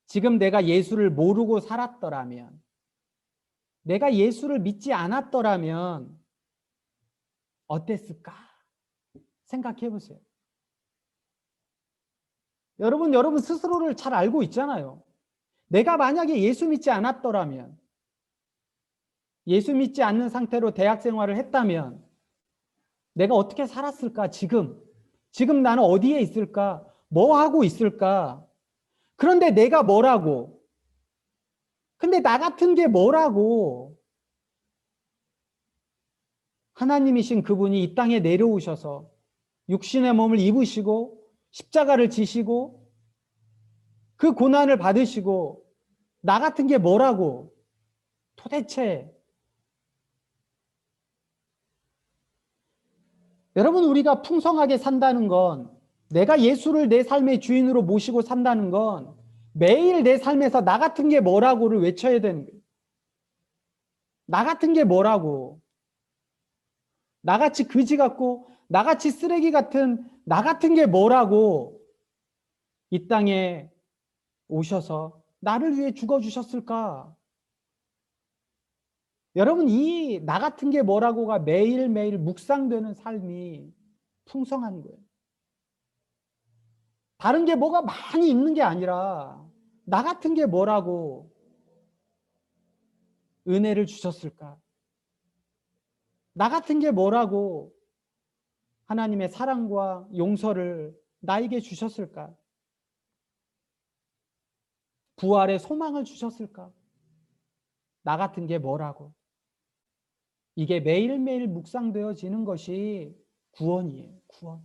지금 내가 예수를 모르고 살았더라면, 내가 예수를 믿지 않았더라면 어땠을까? 생각해 보세요. 여러분 스스로를 잘 알고 있잖아요. 내가 만약에 예수 믿지 않았더라면, 예수 믿지 않는 상태로 대학 생활을 했다면 내가 어떻게 살았을까? 지금 나는 어디에 있을까? 뭐 하고 있을까? 그런데 내가 뭐라고? 근데 나 같은 게 뭐라고? 하나님이신 그분이 이 땅에 내려오셔서 육신의 몸을 입으시고 십자가를 지시고 그 고난을 받으시고 나 같은 게 뭐라고? 도대체 여러분, 우리가 풍성하게 산다는 건, 내가 예수를 내 삶의 주인으로 모시고 산다는 건 매일 내 삶에서 나 같은 게 뭐라고를 외쳐야 되는 거예요. 나 같은 게 뭐라고? 나같이 그지 같고 나같이 쓰레기 같은 나 같은 게 뭐라고 이 땅에 오셔서 나를 위해 죽어주셨을까? 여러분, 이 나 같은 게 뭐라고가 매일매일 묵상되는 삶이 풍성한 거예요. 다른 게 뭐가 많이 있는 게 아니라 나 같은 게 뭐라고 은혜를 주셨을까? 나 같은 게 뭐라고 하나님의 사랑과 용서를 나에게 주셨을까? 부활의 소망을 주셨을까? 나 같은 게 뭐라고? 이게 매일매일 묵상되어지는 것이 구원이에요. 구원.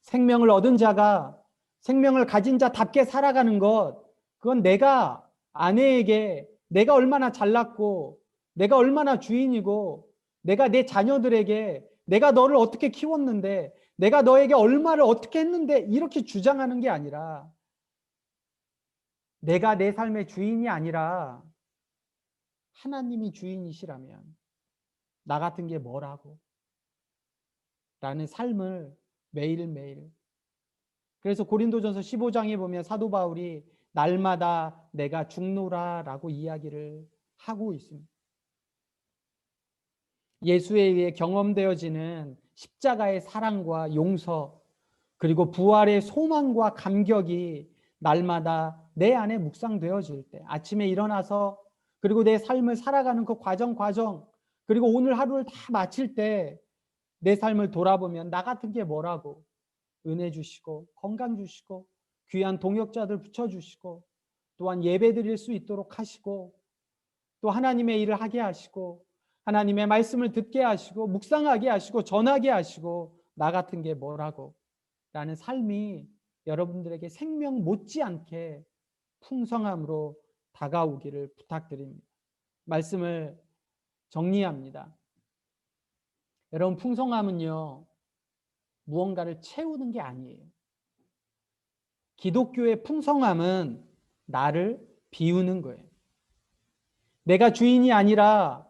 생명을 얻은 자가 생명을 가진 자답게 살아가는 것, 그건 내가 아내에게 내가 얼마나 잘났고 내가 얼마나 주인이고 내가 내 자녀들에게 내가 너를 어떻게 키웠는데 내가 너에게 얼마를 어떻게 했는데 이렇게 주장하는 게 아니라 내가 내 삶의 주인이 아니라 하나님이 주인이시라면 나 같은 게 뭐라고? 라는 삶을 매일매일. 그래서 고린도전서 15장에 보면 사도 바울이 날마다 내가 죽노라 라고 이야기를 하고 있습니다. 예수에 의해 경험되어지는 십자가의 사랑과 용서 그리고 부활의 소망과 감격이 날마다 내 안에 묵상되어질 때 아침에 일어나서 그리고 내 삶을 살아가는 그 과정 그리고 오늘 하루를 다 마칠 때 내 삶을 돌아보면 나 같은 게 뭐라고 은혜 주시고 건강 주시고 귀한 동역자들 붙여주시고 또한 예배 드릴 수 있도록 하시고 또 하나님의 일을 하게 하시고 하나님의 말씀을 듣게 하시고 묵상하게 하시고 전하게 하시고 나 같은 게 뭐라고 라는 삶이 여러분들에게 생명 못지않게 풍성함으로 다가오기를 부탁드립니다. 말씀을 정리합니다. 여러분, 풍성함은요, 무언가를 채우는 게 아니에요. 기독교의 풍성함은 나를 비우는 거예요. 내가 주인이 아니라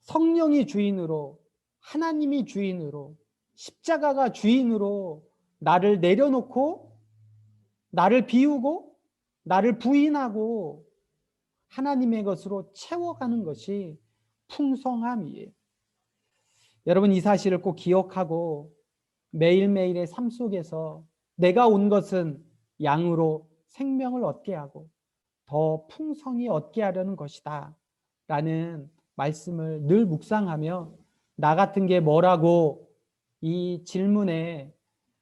성령이 주인으로, 하나님이 주인으로, 십자가가 주인으로 나를 내려놓고 나를 비우고 나를 부인하고 하나님의 것으로 채워가는 것이 풍성함이에요. 여러분, 이 사실을 꼭 기억하고 매일매일의 삶 속에서 내가 온 것은 양으로 생명을 얻게 하고 더 풍성히 얻게 하려는 것이다 라는 말씀을 늘 묵상하며 나 같은 게 뭐라고 이 질문에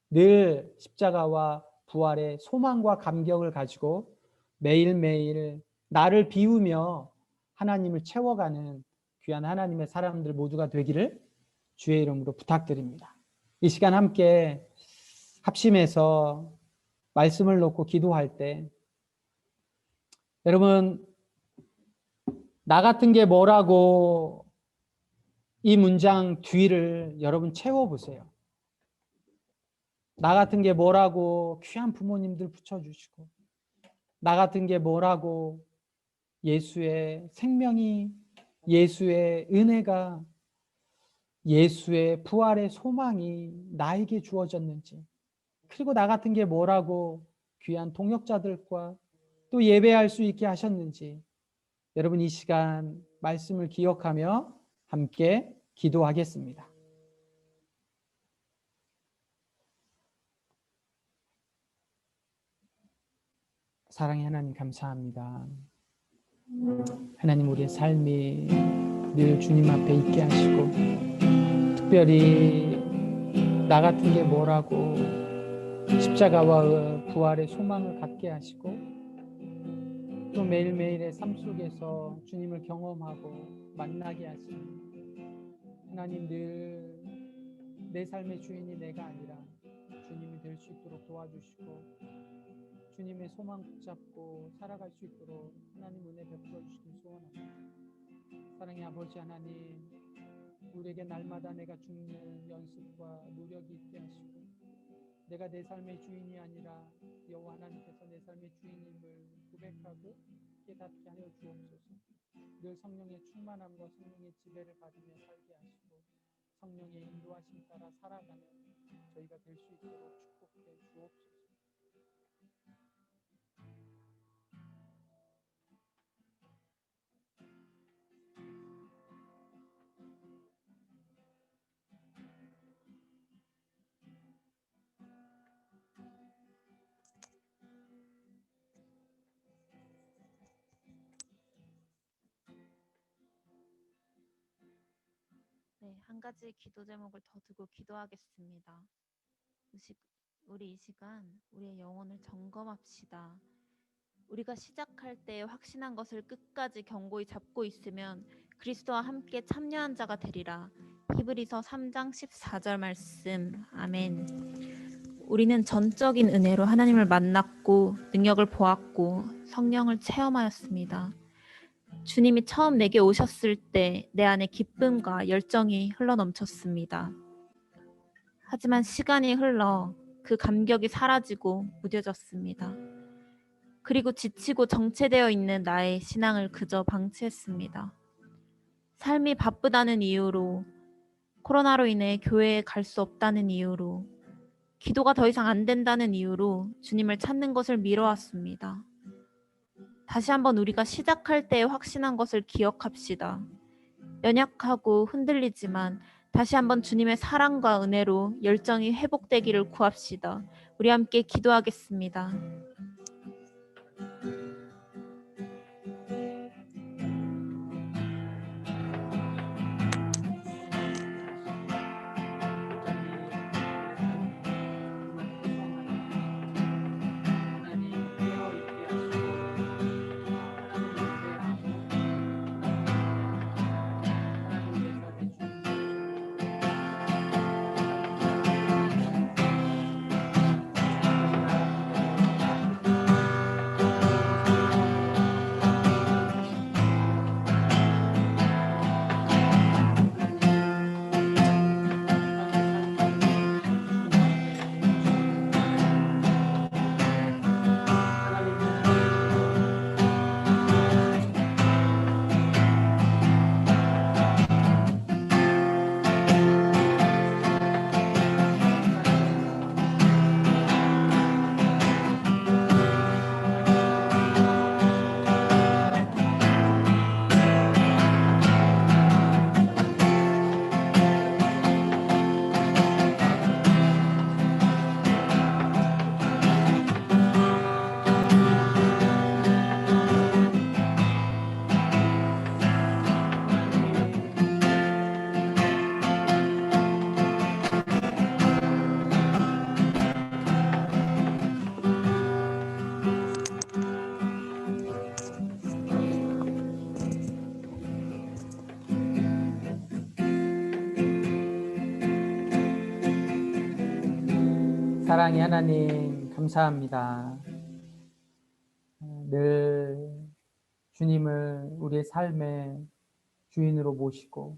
늘 십자가와 부활의 소망과 감격을 가지고 매일매일 나를 비우며 하나님을 채워가는 귀한 하나님의 사람들 모두가 되기를 주의 이름으로 부탁드립니다. 이 시간 함께 합심해서 말씀을 놓고 기도할 때 여러분, 나 같은 게 뭐라고 이 문장 뒤를 여러분 채워보세요. 나 같은 게 뭐라고 귀한 부모님들 붙여주시고 나 같은 게 뭐라고 예수의 생명이 예수의 은혜가 예수의 부활의 소망이 나에게 주어졌는지 그리고 나 같은 게 뭐라고 귀한 동역자들과 또 예배할 수 있게 하셨는지 여러분 이 시간 말씀을 기억하며 함께 기도하겠습니다. 사랑의 하나님 감사합니다. 하나님 우리의 삶이 늘 주님 앞에 있게 하시고 특별히 나 같은 게 뭐라고 십자가와 부활의 소망을 갖게 하시고 또 매일매일의 삶 속에서 주님을 경험하고 만나게 하시는 하나님 늘 내 삶의 주인이 내가 아니라 주님이 될 수 있도록 도와주시고 주님의 소망 붙잡고 살아갈 수 있도록 하나님 은혜 베풀어 주시길 소원합니다. 사랑의 아버지 하나님, 우리에게 날마다 내가 죽는 연습과 노력이 있게 하시고 내가 내 삶의 주인이 아니라 여호와 하나님께서 내 삶의 주인임을 고백하고 깨닫게 하여 주옵소서. 늘 성령의 충만함과 성령의 지배를 받으며 살게 하시고 성령의 인도하심 따라 살아가는 저희가 될 수 있도록 축복해 주옵소서. 네, 한 가지 기도 제목을 더 두고 기도하겠습니다. 우리 이 시간 우리의 영혼을 점검합시다. 우리가 시작할 때 확신한 것을 끝까지 견고히 잡고 있으면 그리스도와 함께 참여한 자가 되리라. 히브리서 3장 14절 말씀. 아멘. 우리는 전적인 은혜로 하나님을 만났고 능력을 보았고 성령을 체험하였습니다. 주님이 처음 내게 오셨을 때 내 안에 기쁨과 열정이 흘러넘쳤습니다. 하지만 시간이 흘러 그 감격이 사라지고 무뎌졌습니다. 그리고 지치고 정체되어 있는 나의 신앙을 그저 방치했습니다. 삶이 바쁘다는 이유로, 코로나로 인해 교회에 갈 수 없다는 이유로, 기도가 더 이상 안 된다는 이유로 주님을 찾는 것을 미뤄왔습니다. 다시 한번 우리가 시작할 때 확신한 것을 기억합시다. 연약하고 흔들리지만 다시 한번 주님의 사랑과 은혜로 열정이 회복되기를 구합시다. 우리 함께 기도하겠습니다. 사랑의 하나님 감사합니다. 늘 주님을 우리의 삶의 주인으로 모시고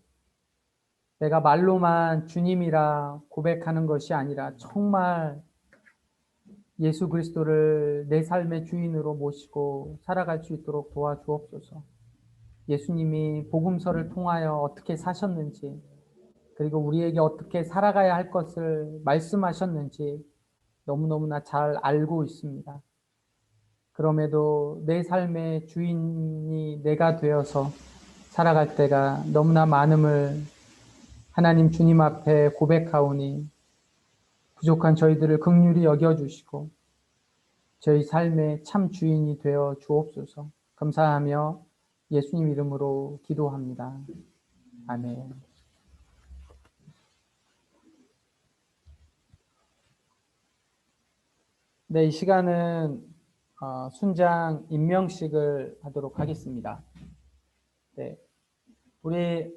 내가 말로만 주님이라 고백하는 것이 아니라 정말 예수 그리스도를 내 삶의 주인으로 모시고 살아갈 수 있도록 도와주옵소서. 예수님이 복음서를 통하여 어떻게 사셨는지, 그리고 우리에게 어떻게 살아가야 할 것을 말씀하셨는지 너무너무나 잘 알고 있습니다. 그럼에도 내 삶의 주인이 내가 되어서 살아갈 때가 너무나 많음을 하나님 주님 앞에 고백하오니 부족한 저희들을 긍휼히 여겨주시고 저희 삶의 참 주인이 되어 주옵소서. 감사하며 예수님 이름으로 기도합니다. 아멘. 네, 이 시간은 순장 임명식을 하도록 하겠습니다. 네, 우리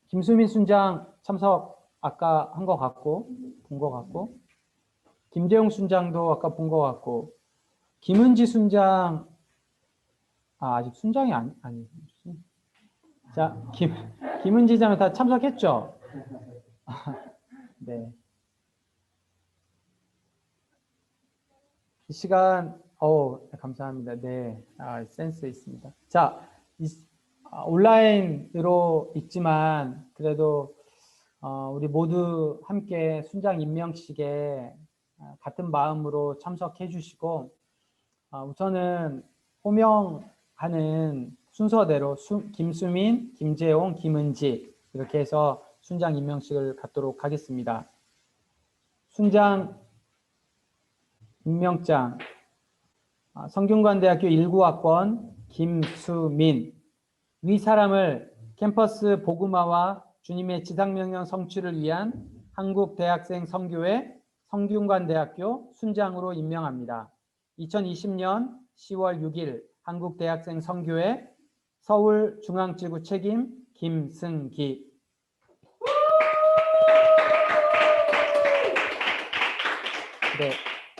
김수민 순장 참석 아까 한 것 같고 본 것 같고 김재용 순장도 아까 본 것 같고 김은지 순장 아직 순장이 아니. 자, 김은지 장은 다 참석했죠? 네. 이 시간 감사합니다. 네, 센스 있습니다. 자, 온라인으로 있지만 그래도 우리 모두 함께 순장 임명식에 같은 마음으로 참석해 주시고 우선은 호명하는 순서대로 김수민, 김재용, 김은지 이렇게 해서 순장 임명식을 갖도록 하겠습니다. 순장 임명장 성균관대학교 19학번 김수민. 위 사람을 캠퍼스 복음화와 주님의 지상명령 성취를 위한 한국대학생 선교회 성균관대학교 순장으로 임명합니다. 2020년 10월 6일 한국대학생 선교회 서울중앙지구 책임 김승기. 네,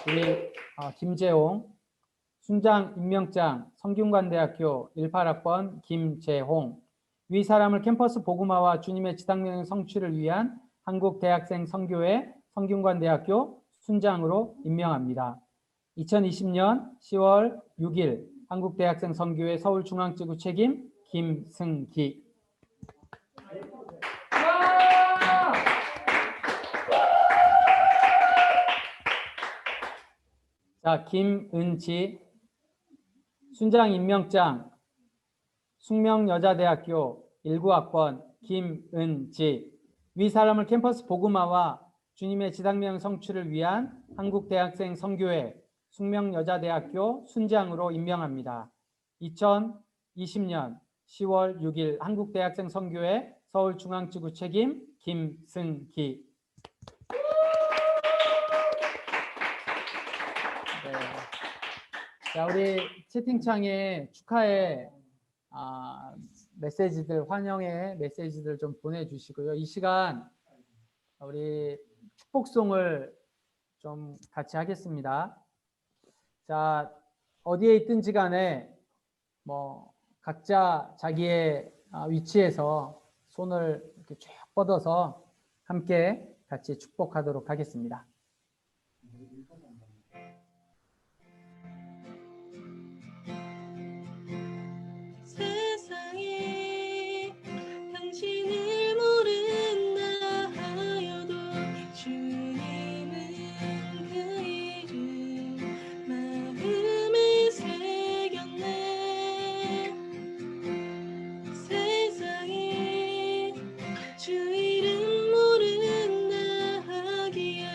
우리 김재홍 순장 임명장 성균관대학교 18학번 김재홍. 위 사람을 캠퍼스 복음화와 주님의 지상명령 성취를 위한 한국대학생 선교회 성균관대학교 순장으로 임명합니다. 2020년 10월 6일 한국대학생 선교회 서울중앙지구 책임 김승기. 자, 김은지 순장 임명장 숙명여자대학교 19학번 김은지. 위 사람을 캠퍼스 복음화와 주님의 지상명령 성취를 위한 한국대학생 선교회 숙명여자대학교 순장으로 임명합니다. 2020년 10월 6일 한국대학생 선교회 서울중앙지구 책임 김승기. 네. 자, 우리 채팅창에 축하의 메시지들, 환영의 메시지들 좀 보내주시고요. 이 시간 우리 축복송을 좀 같이 하겠습니다. 자, 어디에 있든지 간에 각자 자기의 위치에서 손을 이렇게 쭉 뻗어서 함께 같이 축복하도록 하겠습니다. 세상에 당신을 모른다 하여도 주님은 그 이름 마음에 새겼네. 세상에 주 이름 모른다 하기에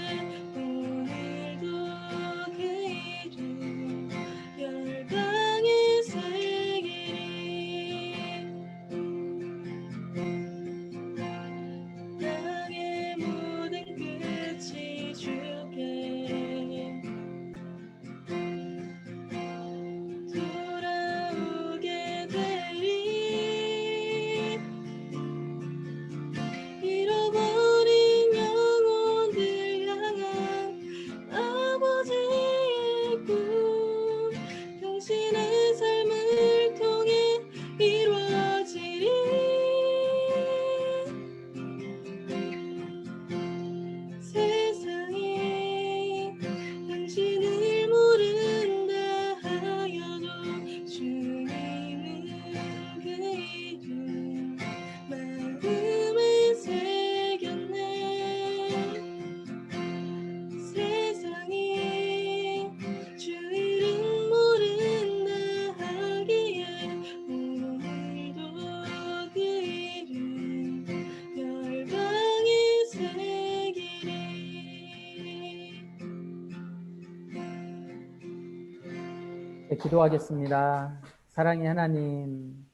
네, 기도하겠습니다. 사랑의 하나님,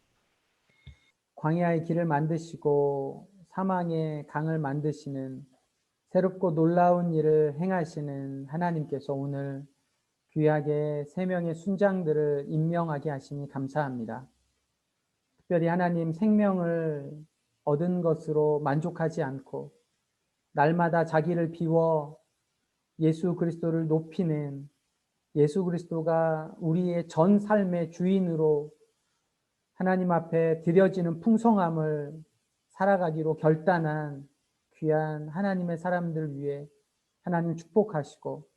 광야의 길을 만드시고 사망의 강을 만드시는 새롭고 놀라운 일을 행하시는 하나님께서 오늘 귀하게 3명의 순장들을 임명하게 하시니 감사합니다. 특별히 하나님 생명을 얻은 것으로 만족하지 않고 날마다 자기를 비워 예수 그리스도를 높이는 예수 그리스도가 우리의 전 삶의 주인으로 하나님 앞에 드려지는 풍성함을 살아가기로 결단한 귀한 하나님의 사람들 위해 하나님 축복하시고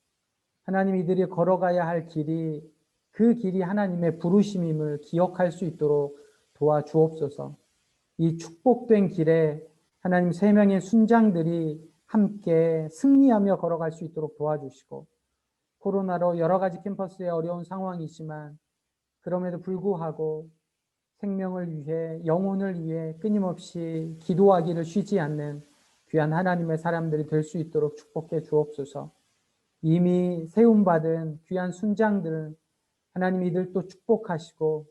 하나님 이들이 걸어가야 할 길이 그 길이 하나님의 부르심임을 기억할 수 있도록 도와주옵소서. 이 축복된 길에 하나님 3명의 순장들이 함께 승리하며 걸어갈 수 있도록 도와주시고 코로나로 여러 가지 캠퍼스의 어려운 상황이지만 그럼에도 불구하고 생명을 위해 영혼을 위해 끊임없이 기도하기를 쉬지 않는 귀한 하나님의 사람들이 될 수 있도록 축복해 주옵소서. 이미 세움받은 귀한 순장들 하나님 이들도 축복하시고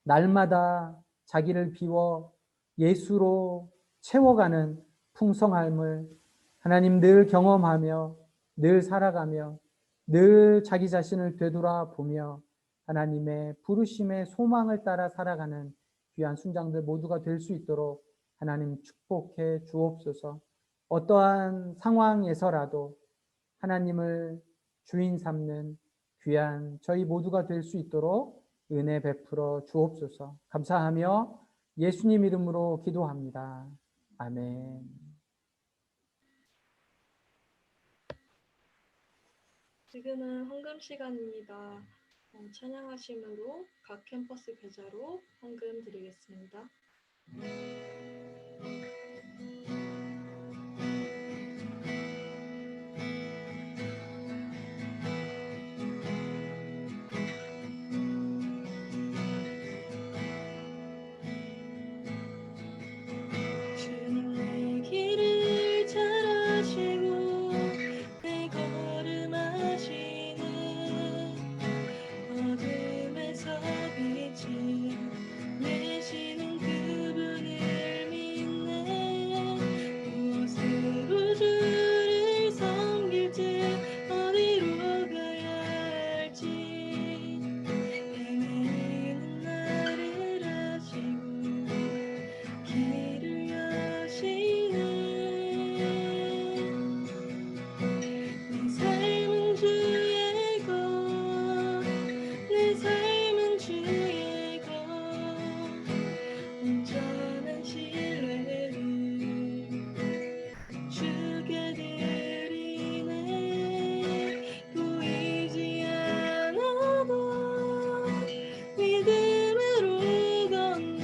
날마다 자기를 비워 예수로 채워가는 풍성함을 하나님 늘 경험하며 늘 살아가며 늘 자기 자신을 되돌아보며 하나님의 부르심의 소망을 따라 살아가는 귀한 순장들 모두가 될 수 있도록 하나님 축복해 주옵소서. 어떠한 상황에서라도 하나님을 주인 삼는 귀한 저희 모두가 될 수 있도록 은혜 베풀어 주옵소서. 감사하며 예수님 이름으로 기도합니다. 아멘. 지금은 헌금 시간입니다. 찬양하심으로 각 캠퍼스 계좌로 헌금 드리겠습니다. 주님 내 길을 잘 아시고 내 걸음하시는 어둠에서 빛을 내시는 그분을 믿네. 무엇으로 주를 섬길지 어디로 가야 할지 헤매이는 나를 아시고 길을 여시네. 내 삶은 주의 것, 내 삶은 주의 것, 온전한 신뢰를 주께 드리네. 보이지 않아도 믿음으로 걷네.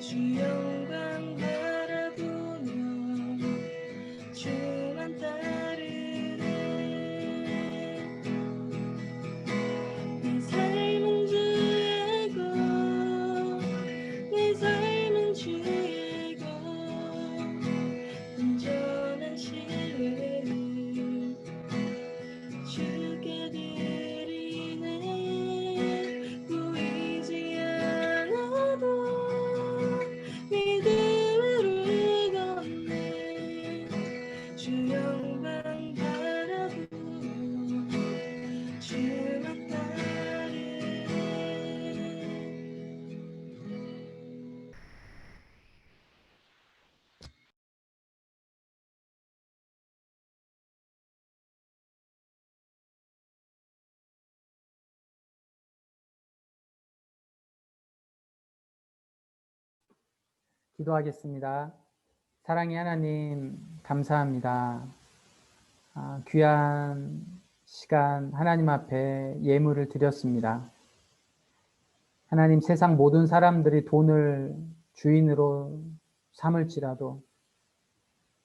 주 영광 바라보며 주만 따르네. 내 삶은 주의 것, 내 삶은 주의 것, 온전한 신뢰를 주께 드리네. 보이지 않아도 믿음으로 걷네. 주 영광 바라보며 주만 따르네. 기도하겠습니다. 사랑의 하나님 감사합니다. 귀한 시간 하나님 앞에 예물을 드렸습니다. 하나님 세상 모든 사람들이 돈을 주인으로 삼을지라도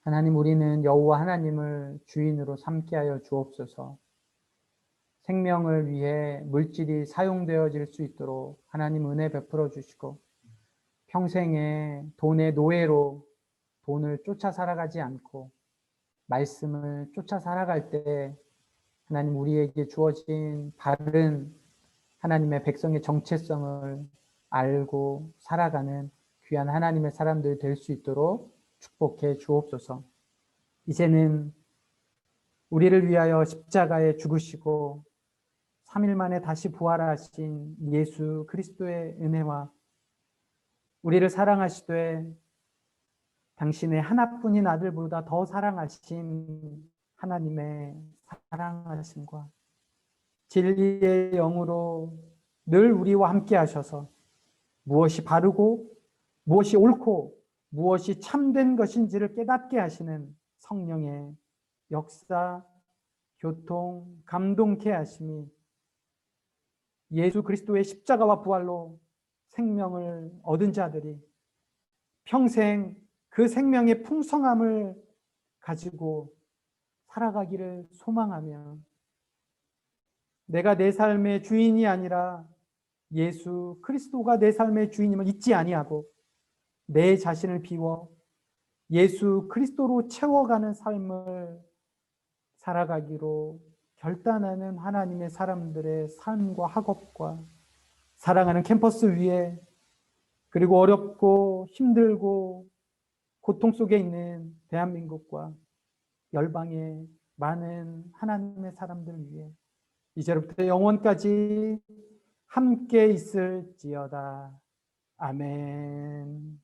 하나님 우리는 여호와 하나님을 주인으로 삼게 하여 주옵소서. 생명을 위해 물질이 사용되어질 수 있도록 하나님 은혜 베풀어 주시고 평생에 돈의 노예로 돈을 쫓아 살아가지 않고 말씀을 쫓아 살아갈 때 하나님 우리에게 주어진 바른 하나님의 백성의 정체성을 알고 살아가는 귀한 하나님의 사람들이 될 수 있도록 축복해 주옵소서. 이제는 우리를 위하여 십자가에 죽으시고 3일 만에 다시 부활하신 예수 그리스도의 은혜와 우리를 사랑하시되 당신의 하나뿐인 아들보다 더 사랑하신 하나님의 사랑하심과 진리의 영으로 늘 우리와 함께 하셔서 무엇이 바르고 무엇이 옳고 무엇이 참된 것인지를 깨닫게 하시는 성령의 역사, 교통, 감동케 하심이 예수 그리스도의 십자가와 부활로 생명을 얻은 자들이 평생 그 생명의 풍성함을 가지고 살아가기를 소망하며 내가 내 삶의 주인이 아니라 예수 그리스도가 내 삶의 주인임을 잊지 아니하고 내 자신을 비워 예수 그리스도로 채워가는 삶을 살아가기로 결단하는 하나님의 사람들의 삶과 학업과 사랑하는 캠퍼스 위에 그리고 어렵고 힘들고 고통 속에 있는 대한민국과 열방의 많은 하나님의 사람들을 위해 이제부터 영원까지 함께 있을지어다. 아멘.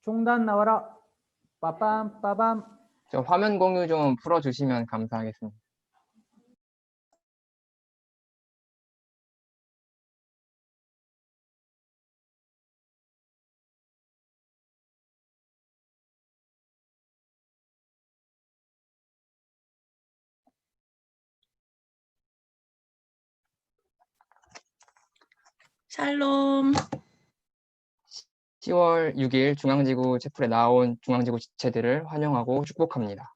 종단 나와라. 빠밤 빠밤. 저 화면 공유 좀 풀어주시면 감사하겠습니다. 샬롬. 10월 6일 중앙지구 채플에 나온 중앙지구 지체들을 환영하고 축복합니다.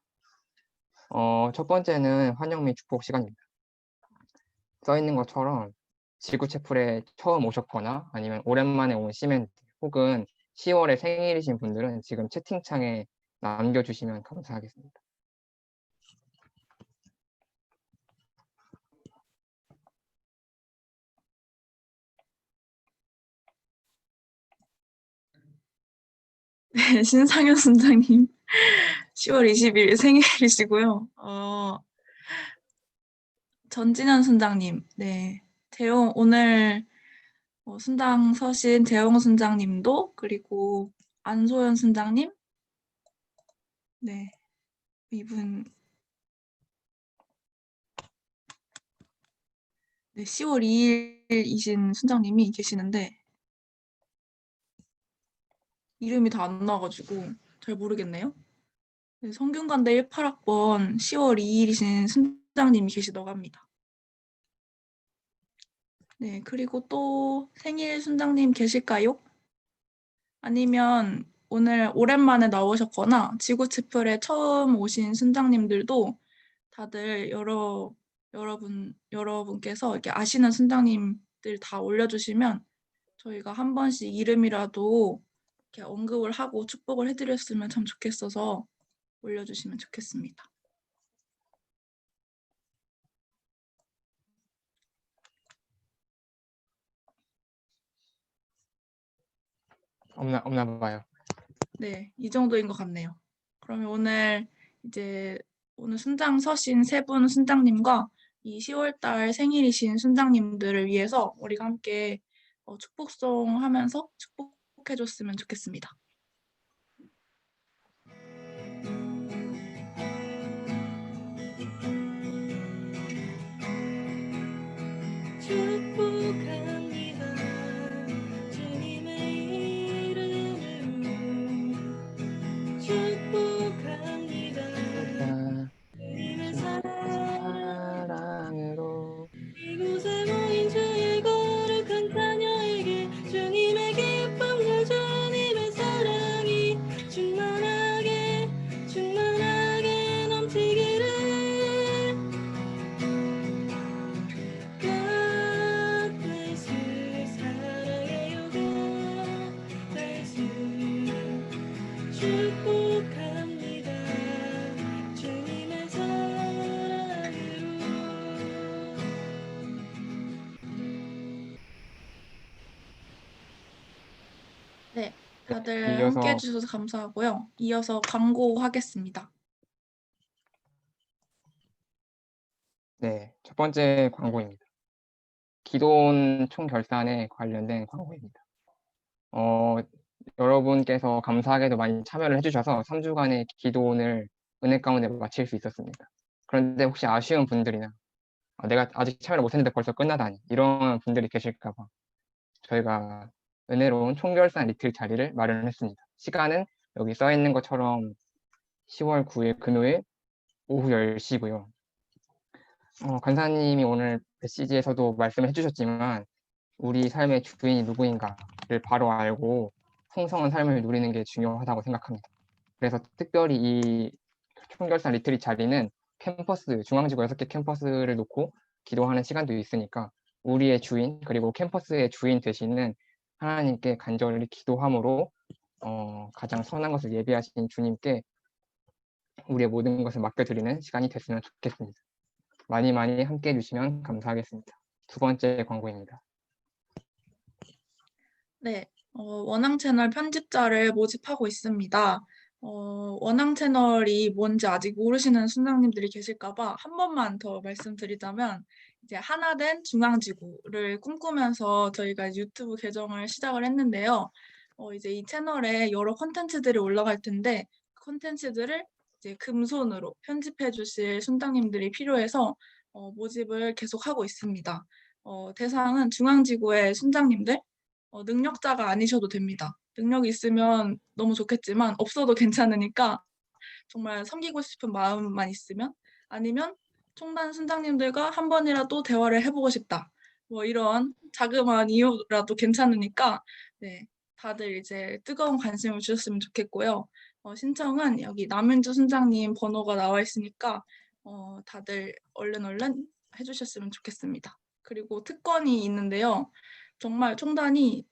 첫 번째는 환영 및 축복 시간입니다. 써 있는 것처럼 지구 채플에 처음 오셨거나 아니면 오랜만에 온 시민들 혹은 10월에 생일이신 분들은 지금 채팅창에 남겨주시면 감사하겠습니다. 네, 신상현 순장님 10월 20일 생일이시고요. 전진현 순장님, 네, 오늘 순당 서신 재홍 순장님도 그리고 안소연 순장님, 네, 이분 네, 10월 2일이신 순장님이 계시는데 이름이 다 안 나와가지고 잘 모르겠네요. 네, 성균관대 18학번 10월 2일이신 순장님이 계시다고 합니다. 네, 그리고 또 생일 순장님 계실까요? 아니면 오늘 오랜만에 나오셨거나 지구치플에 처음 오신 순장님들도 다들 여러분께서 이렇게 아시는 순장님들 다 올려주시면 저희가 한 번씩 이름이라도 이렇게 언급을 하고 축복을 해드렸으면 참 좋겠어서 올려주시면 좋겠습니다. 없나 봐요. 네, 이 정도인 것 같네요. 그러면 오늘 순장 서신 세 분 순장님과 이 10월달 생일이신 순장님들을 위해서 우리가 함께 축복송 하면서 축복해줬으면 좋겠습니다. 축복합니다. 주님의 이름으로 축복합니다. 주님의 사랑으로 이곳에 모인 주의 거룩한 자녀에게 주님의 기쁨과 주님의 사랑 다들 이어서 함께 해주셔서 감사하고요. 이어서 광고하겠습니다. 네, 첫 번째 광고입니다. 기도원 총결산에 관련된 광고입니다. 여러분께서 감사하게도 많이 참여를 해주셔서 3주간의 기도원을 은혜 가운데 마칠 수 있었습니다. 그런데 혹시 아쉬운 분들이나 내가 아직 참여를 못했는데 벌써 끝나다니 이런 분들이 계실까 봐 저희가 은혜로운 총결산 리트릿 자리를 마련했습니다. 시간은 여기 써 있는 것처럼 10월 9일 금요일 오후 10시고요. 간사님이 오늘 메시지에서도 말씀을 해주셨지만 우리 삶의 주인이 누구인가를 바로 알고 풍성한 삶을 누리는 게 중요하다고 생각합니다. 그래서 특별히 이 총결산 리트릿 자리는 캠퍼스, 중앙지구 6개 캠퍼스를 놓고 기도하는 시간도 있으니까 우리의 주인 그리고 캠퍼스의 주인 되시는 하나님께 간절히 기도함으로 가장 선한 것을 예비하신 주님께 우리의 모든 것을 맡겨드리는 시간이 됐으면 좋겠습니다. 많이 많이 함께 해주시면 감사하겠습니다. 두 번째 광고입니다. 네, 원앙 채널 편집자를 모집하고 있습니다. 원앙 채널이 뭔지 아직 모르시는 순장님들이 계실까봐 한 번만 더 말씀드리자면 이제 하나된 중앙지구를 꿈꾸면서 저희가 유튜브 계정을 시작을 했는데요. 이제 이 채널에 여러 콘텐츠들이 올라갈 텐데 그 콘텐츠들을 이제 금손으로 편집해 주실 순장님들이 필요해서 모집을 계속하고 있습니다. 대상은 중앙지구의 순장님들, 능력자가 아니셔도 됩니다. 능력이 있으면 너무 좋겠지만 없어도 괜찮으니까 정말 섬기고 싶은 마음만 있으면 아니면 총단 순장님들과 한 번이라도 대화를 해보고 싶다. 뭐 이런 자그마한 이유라도 괜찮으니까 네, 다들 이제 뜨거운 관심을 주셨으면 좋겠고요. 신청은 여기 남윤주 순장님 번호가 나와 있으니까 다들 얼른 해주셨으면 좋겠습니다. 그리고 특권이 있는데요. 정말 총단이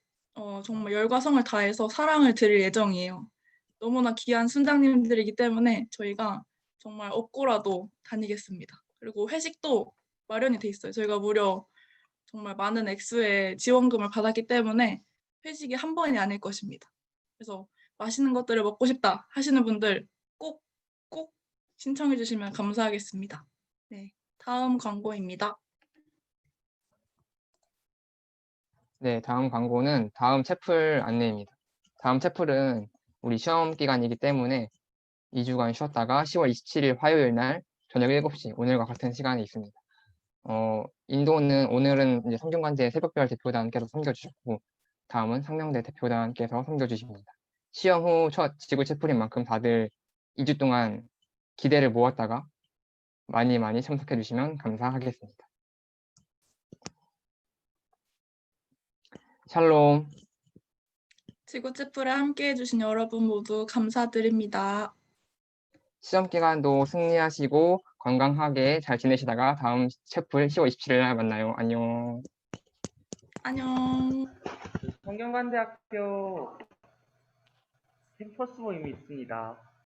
정말 열과 성을 다해서 사랑을 드릴 예정이에요. 너무나 귀한 순장님들이기 때문에 저희가 정말 업고라도 다니겠습니다. 그리고 회식도 마련이 돼 있어요. 저희가 무려 정말 많은 액수의 지원금을 받았기 때문에 회식이 한 번이 아닐 것입니다. 그래서 맛있는 것들을 먹고 싶다 하시는 분들 꼭 신청해 주시면 감사하겠습니다. 네, 다음 광고입니다. 네, 다음 광고는 다음 채플 안내입니다. 다음 채플은 우리 시험 기간이기 때문에 2주간 쉬었다가 10월 27일 화요일 날 저녁 7시 오늘과 같은 시간에 있습니다. 인도는 오늘은 이제 성균관제 새벽별 대표단께서 섬겨주셨고 다음은 상명대 대표단께서 섬겨주십니다. 시험 후 첫 지구 채플인 만큼 다들 2주 동안 기대를 모았다가 많이 참석해 주시면 감사하겠습니다. 샬롬. 지구 채플에 함께 해주신 여러분 모두 감사드립니다. 시험 기간도 승리하시고 건강하게 잘 지내시다가 다음 채플 10월 27일 날 만나요. 안녕. 안녕. 성균관대학교 캠퍼스 모임이 있습니다.